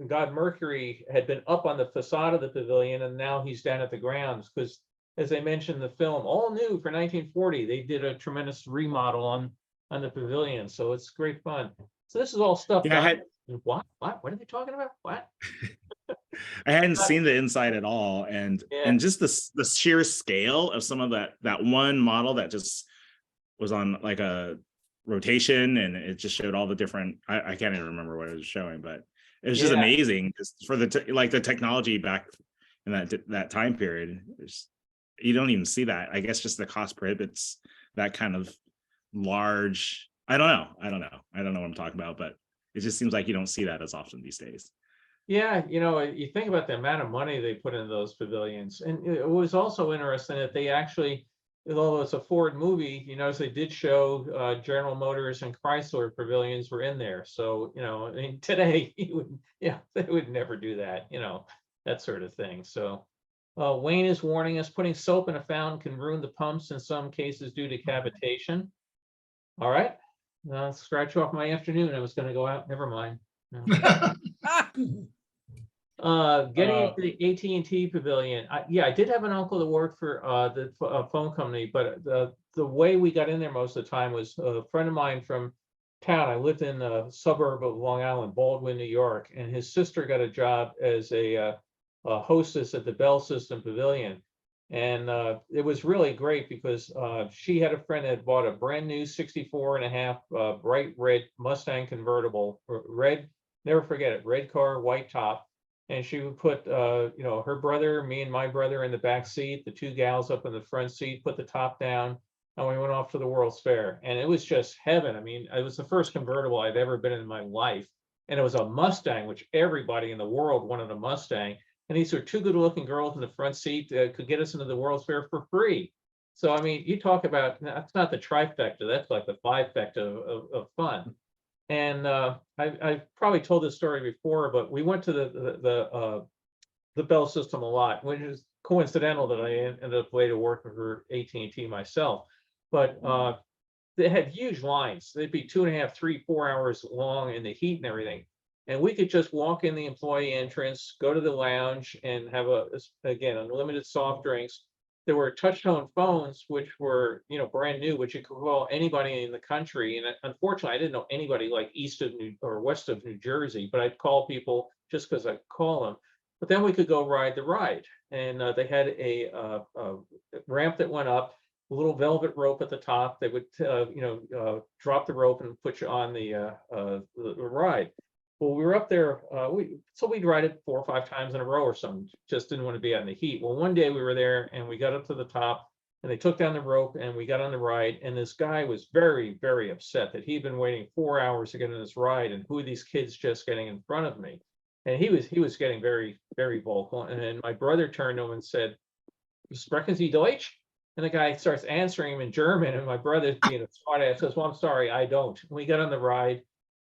god Mercury had been up on the facade of the pavilion, and now he's down at the grounds, because, as they mentioned in the film, all new for 1940, they did a tremendous remodel on the pavilion. So it's great fun. So this is all stuff. Yeah, What are they talking about? What? I hadn't seen the inside at all, and just the sheer scale of some of that one model that just was on like a rotation, and it just showed all the different. I can't even remember what it was showing, but it was just amazing, just for the technology back in that time period. You don't even see that. I guess just the cost prohibits that kind of large. I don't know what I'm talking about, but it just seems like you don't see that as often these days. Yeah, you think about the amount of money they put into those pavilions. And it was also interesting that they actually, although it's a Ford movie, they did show General Motors and Chrysler pavilions were in there. So, I mean, today, they would never do that, that sort of thing. So Wayne is warning us, putting soap in a fountain can ruin the pumps in some cases due to cavitation. All right. Scratch off my afternoon. I was going to go out. Never mind. No. Getting into the AT&T pavilion. I did have an uncle that worked for the phone company, but the way we got in there most of the time was a friend of mine from town. I lived in a suburb of Long Island, Baldwin, New York, and his sister got a job as a hostess at the Bell System Pavilion. And it was really great, because she had a friend that had bought a brand new 64.5 bright red Mustang convertible, red, never forget it, red car, white top. And she would put, her brother, me and my brother in the back seat, the 2 gals up in the front seat, put the top down, and we went off to the World's Fair. And it was just heaven. I mean, it was the first convertible I'd ever been in my life. And it was a Mustang, which everybody in the world wanted a Mustang. And these are 2 good-looking girls in the front seat that could get us into the World's Fair for free. So, I mean, you talk about, that's not the trifecta, that's like the fivefecta of fun. And I've probably told this story before, but we went to the Bell System a lot, which is coincidental that I ended up later working for AT&T myself. But they had huge lines. They'd be 2.5, 3, 4 hours long in the heat and everything. And we could just walk in the employee entrance, go to the lounge, and have again, unlimited soft drinks. There were touch-tone phones, which were, brand new, which you could call anybody in the country. And unfortunately, I didn't know anybody like east of or west of New Jersey, but I'd call people just because I'd call them. but then we could go ride the ride. And they had a ramp that went up, a little velvet rope at the top. They would, drop the rope and put you on the ride. Well, we were up there, so we'd ride it 4 or 5 times in a row or something. Just didn't want to be out in the heat. Well, one day we were there and we got up to the top and they took down the rope and we got on the ride. And this guy was very, very upset that he'd been waiting 4 hours to get on this ride, and who are these kids just getting in front of me? And he was getting very, very vocal. And then my brother turned to him and said, "Sprechen Sie Deutsch?" And the guy starts answering him in German. And my brother, being a smart ass, says, "Well, I'm sorry, I don't." And we got on the ride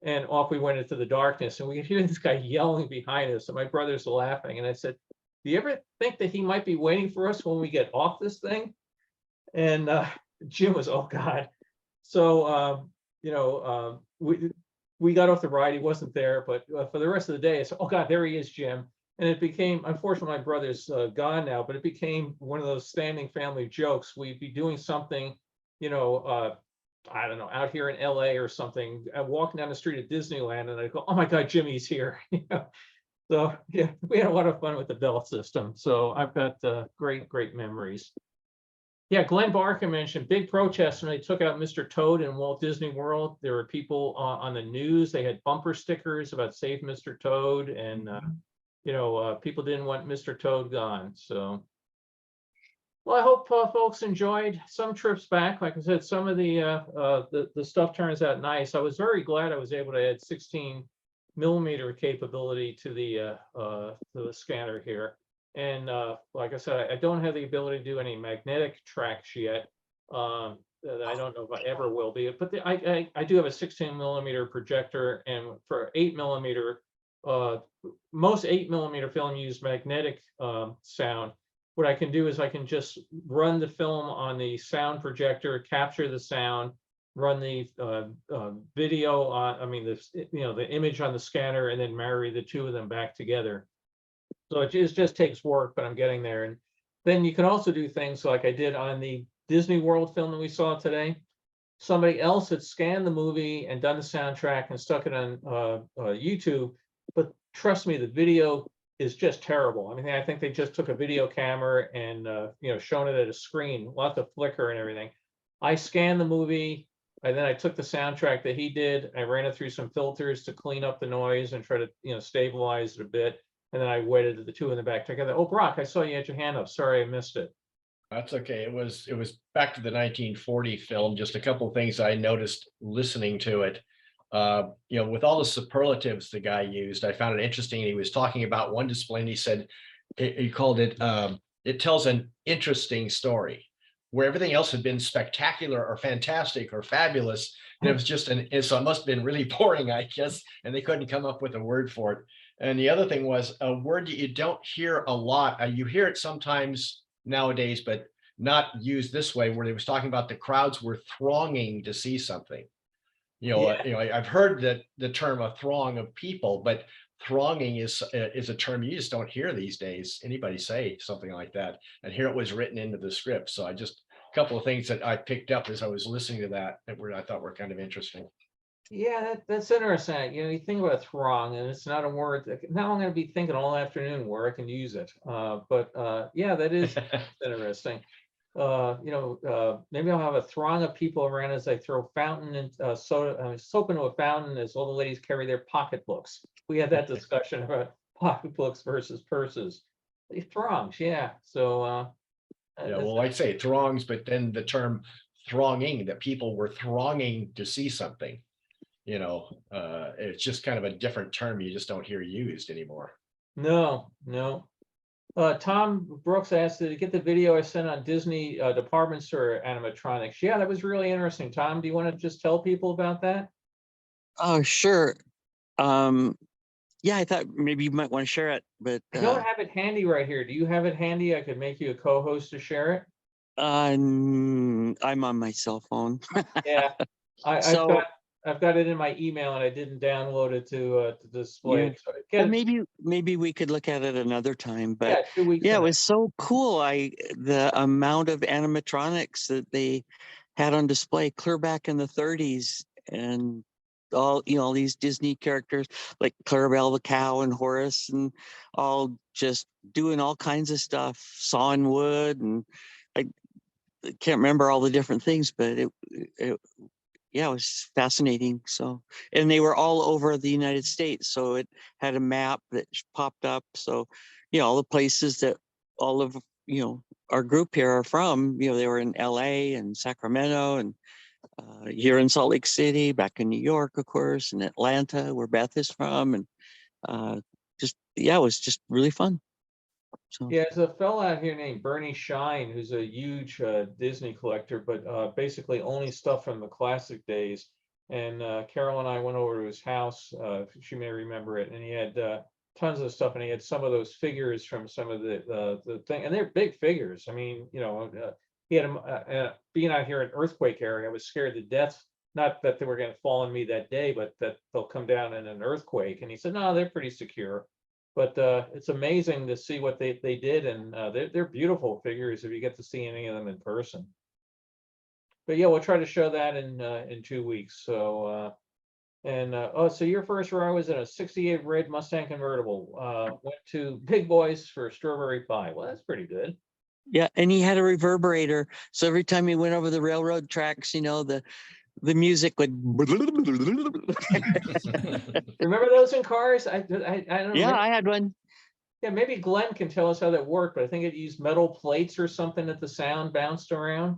and off we went into the darkness. And we could hear this guy yelling behind us. And my brother's laughing. And I said, "Do you ever think that he might be waiting for us when we get off this thing?" And Jim was, "Oh, God." So, we got off the ride. He wasn't there, but for the rest of the day, I said, "Oh God, there he is, Jim." And it became, unfortunately, my brother's gone now, but it became one of those standing family jokes. We'd be doing something, I don't know, out here in LA or something, walking down the street at Disneyland, and I'd go, "Oh my God, Jimmy's here." So yeah, we had a lot of fun with the bell system. So I've got great, great memories. Yeah, Glenn Barker mentioned big protests when they took out Mr. Toad in Walt Disney World. There were people on the news. They had bumper stickers about Save Mr. Toad, and people didn't want Mr. Toad gone. So, well, I hope folks enjoyed some trips back. Like I said, some of the stuff turns out nice. I was very glad I was able to add 16mm capability to the scanner here. And like I said, I don't have the ability to do any magnetic tracks yet. I don't know if I ever will be, but I do have a 16mm projector, and for 8mm, most 8mm film use magnetic sound. What I can do is I can just run the film on the sound projector, capture the sound, run the video on, the image on the scanner, and then marry the two of them back together. So it just takes work, but I'm getting there. And then you can also do things like I did on the Disney World film that we saw today. Somebody else had scanned the movie and done the soundtrack and stuck it on YouTube. But trust me, the video is just terrible. I mean, I think they just took a video camera and shown it at a screen, lots of flicker and everything. I scanned the movie, and then I took the soundtrack that he did. I ran it through some filters to clean up the noise and try to stabilize it a bit. And then I waited the two in the back together. Oh, Brock, I saw you had your hand up. Sorry, I missed it. That's okay. It was back to the 1940 film. Just a couple of things I noticed listening to it. With all the superlatives the guy used, I found it interesting. He was talking about one display, and he said he called it "it tells an interesting story," where everything else had been spectacular or fantastic or fabulous. And it was just so it must have been really boring, I guess, and they couldn't come up with a word for it. And the other thing was a word that you don't hear a lot. You hear it sometimes nowadays, but not used this way, where they was talking about the crowds were thronging to see something. I've heard that the term "a throng of people," but thronging is a term you just don't hear these days anybody say something like that. And here it was written into the script. So a couple of things that I picked up as I was listening to that I thought were kind of interesting. Yeah, that's interesting. You think about throng, and it's not a word that now I'm going to be thinking all afternoon where I can use it. Yeah, that is interesting. Maybe I'll have a throng of people around as I throw fountain and soap into a fountain as all the ladies carry their pocketbooks. We had that discussion about pocketbooks versus purses. They throngs, yeah. So Well, I'd say throngs, but then the term thronging, that people were thronging to see something. It's just kind of a different term you just don't hear used anymore. No. Tom Brooks asked, "Did you get the video I sent on Disney department store animatronics?" Yeah, that was really interesting. Tom, do you want to just tell people about that? Oh, sure. Yeah, I thought maybe you might want to share it, but I don't have it handy right here. Do you have it handy? I could make you a co-host to share it. I'm on my cell phone. Yeah, I've got it in my email, and I didn't download it to display it. So well, maybe we could look at it another time. But yeah, 2 weeks. Yeah, it was so cool. The amount of animatronics that they had on display clear back in the 30s, and all, all these Disney characters like Clarabelle the cow and Horace, and all just doing all kinds of stuff, sawing wood, and I can't remember all the different things, but it yeah, it was fascinating. So, and they were all over the United States. So it had a map that popped up. So, all the places that all of, our group here are from, they were in LA and Sacramento and here in Salt Lake City, back in New York, of course, and Atlanta, where Beth is from. And it was just really fun. So. Yeah, there's a fellow out here named Bernie Shine, who's a huge Disney collector, but basically only stuff from the classic days. And Carol and I went over to his house. She may remember it, and he had tons of stuff, and he had some of those figures from some of the thing, and they're big figures. I mean, he had them being out here in earthquake area. I was scared to death. Not that they were going to fall on me that day, but that they'll come down in an earthquake. And he said, no, they're pretty secure. But it's amazing to see what they did, and they're beautiful figures if you get to see any of them in person. But yeah, we'll try to show that in 2 weeks. So so your first ride was in a '68 red Mustang convertible. Went to Big Boys for strawberry pie. Well, that's pretty good. Yeah, and he had a reverberator, so every time he went over the railroad tracks, the music would. Remember those in cars? I don't know. Yeah, I had one. Yeah, maybe Glenn can tell us how that worked, but I think it used metal plates or something that the sound bounced around.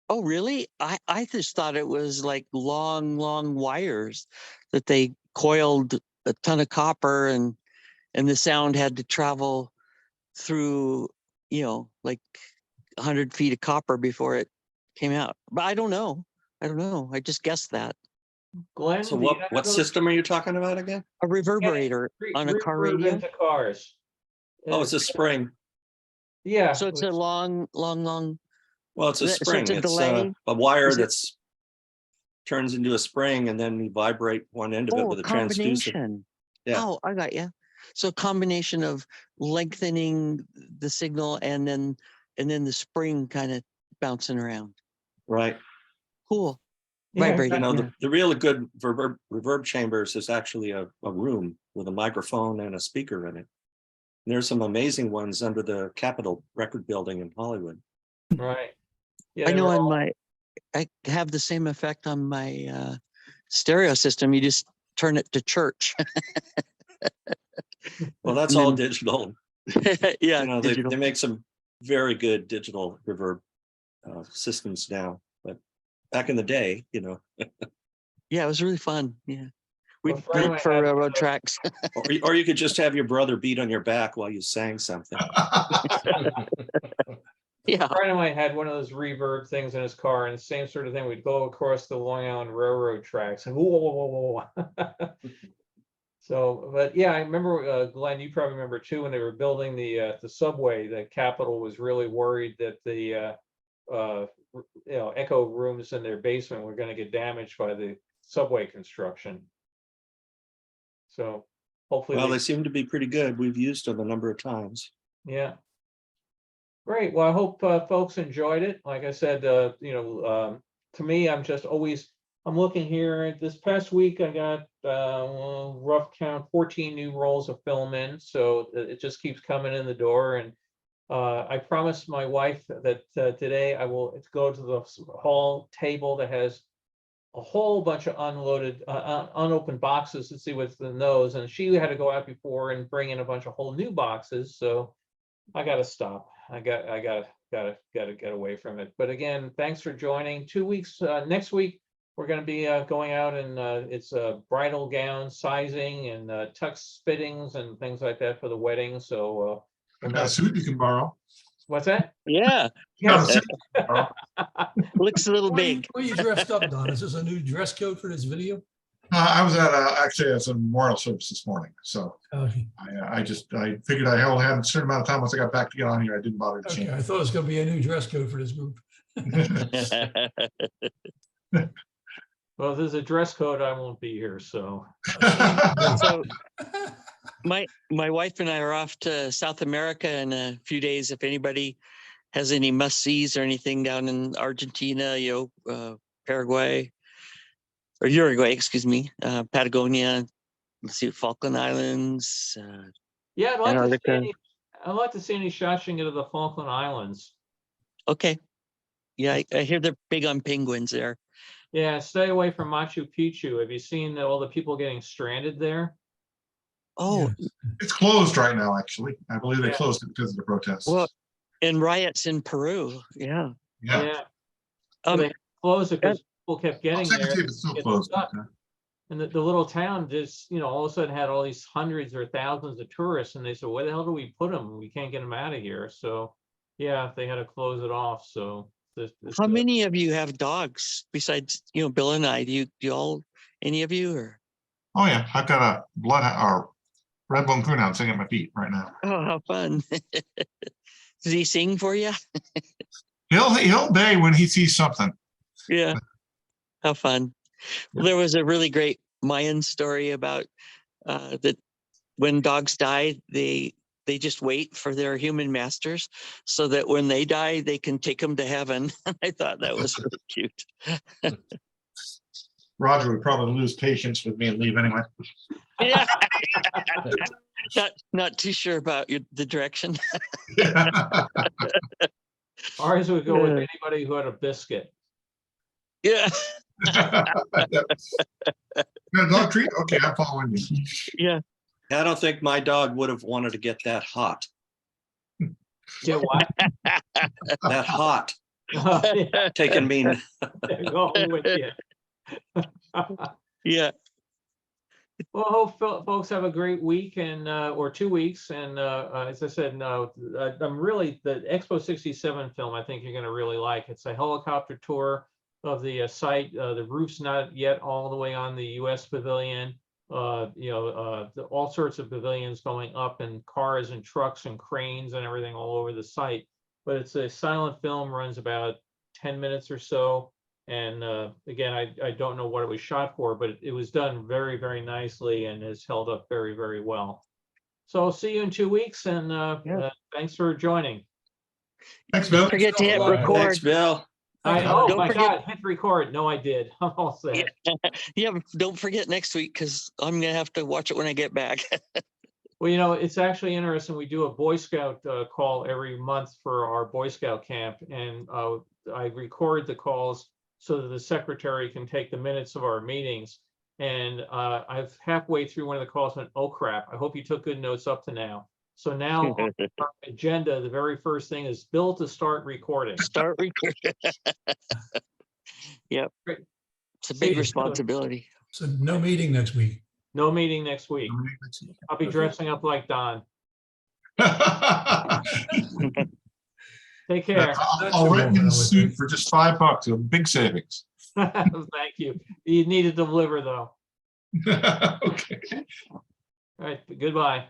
Oh, really? I just thought it was like long wires that they coiled a ton of copper, and the sound had to travel through, like 100 feet of copper before it came out. But I don't know. I just guessed that. Glenn, so what system are you talking about again? A reverberator on a car radio. Into cars. Oh, it's a spring. Yeah. So it's a long. Well, it's a spring. So it's a delay. A wire that's turns into a spring, and then you vibrate one end of it with a transducer. Yeah. Oh, I got you. So a combination of lengthening the signal and then the spring kind of bouncing around. Right. Cool. Yeah, Vibrating. The really good reverb chambers is actually a room with a microphone and a speaker in it. And there's some amazing ones under the Capitol Record Building in Hollywood. Right. Yeah, I know I have the same effect on my stereo system. You just turn it to church. Well, that's all digital. Yeah, they make some very good digital reverb systems now, but back in the day, Yeah, it was really fun. Yeah, we Well, did it for railroad tracks. or you could just have your brother beat on your back while you sang something. Yeah. A friend of mine had one of those reverb things in his car, and the same sort of thing. We'd go across the Long Island Railroad tracks, and whoa. So, but yeah, I remember, Glenn, you probably remember too, when they were building the subway, the Capitol was really worried that the echo rooms in their basement were going to get damaged by the subway construction. So hopefully, Well, they seem to be pretty good. We've used them a number of times. Yeah. Great. Well, I hope folks enjoyed it. Like I said, to me, I'm looking here. This past week, I got rough count 14 new rolls of film in. So it just keeps coming in the door. And I promised my wife that today I will go to the hall table that has a whole bunch of unopened boxes to see what's in those. And she had to go out before and bring in a bunch of whole new boxes. So I got to stop. I got to get away from it. But again, thanks for joining. 2 weeks next week, we're going to be going out, and it's bridal gown sizing and tux fittings and things like that for the wedding. So I've got a suit you can borrow. What's that? Yeah. Yes. Looks a little big. Why are you dressed up, Don? Is this a new dress code for this video? I was actually at some memorial service this morning, so Okay. I figured I only had a certain amount of time once I got back to get on here. I didn't bother to change. Okay, I thought it was going to be a new dress code for this group. Well, if there's a dress code, I won't be here. So, So my wife and I are off to South America in a few days. If anybody has any must-sees or anything down in Argentina, Paraguay, or Uruguay, excuse me, Patagonia, let's see, Falkland Islands, Yeah, I'd like to see Antarctica. I'd like to see any shots you can get to the Falkland Islands. Okay. Yeah, I hear they're big on penguins there. Yeah, stay away from Machu Picchu. Have you seen all the people getting stranded there? Oh, It's closed right now, actually. I believe they Yeah. closed it because of the protests. well, and riots in Peru. Yeah. Yeah. Yeah. So they closed it because people kept getting Second there. tape is still getting closed. stuck. And the little town just, all of a sudden had all these hundreds or thousands of tourists, and they said, where the hell do we put them? We can't get them out of here. So, yeah, they had to close it off. So, How many of you have dogs besides, Bill and I? Do you all, any of you, or? Oh yeah, I've got a or red bone coonhound sitting at my feet right now. Oh, how fun. Does he sing for you? He'll bay when he sees something. Yeah. How fun. Well, there was a really great Mayan story about that when dogs die, they just wait for their human masters so that when they die, they can take them to heaven. I thought that was really cute. Roger would probably lose patience with me and leave anyway. Yeah. Not too sure about the direction. Ours would go with anybody who had a biscuit. Yeah. Dog treat? Okay, I'm following you. Yeah. I don't think my dog would have wanted to get that hot. Get what? That hot. Yeah. Taking me. Going with you. Yeah. Well, hope folks have a great week and or 2 weeks. And as I said, I'm really the Expo 67 film. I think you're going to really like. It's a helicopter tour of the site. The roof's not yet all the way on the U.S. pavilion. All sorts of pavilions going up, and cars and trucks and cranes and everything all over the site. But it's a silent film, runs about 10 minutes or so. And again, I don't know what it was shot for, but it was done very, very nicely and has held up very, very well. So I'll see you in 2 weeks, and thanks for joining. Thanks, Bill. Don't forget to hit record. Thanks, Bill. Oh Don't my forget- God, hit record. No, I did. I'm all set. Yeah, don't forget next week, because I'm going to have to watch it when I get back. Well, it's actually interesting. We do a Boy Scout call every month for our Boy Scout camp, and I record the calls so that the secretary can take the minutes of our meetings. And I've halfway through one of the calls went, oh crap, I hope you took good notes up to now. So now on our agenda, the very first thing is Bill to start recording. Start recording. Yep. Great. It's a See big you responsibility. So no meeting next week. No meeting next week. I'll be dressing up like Don. Take care. I'll rent you a suit for just $5. A big savings. Thank you. You need to deliver though. Okay. All right. Goodbye.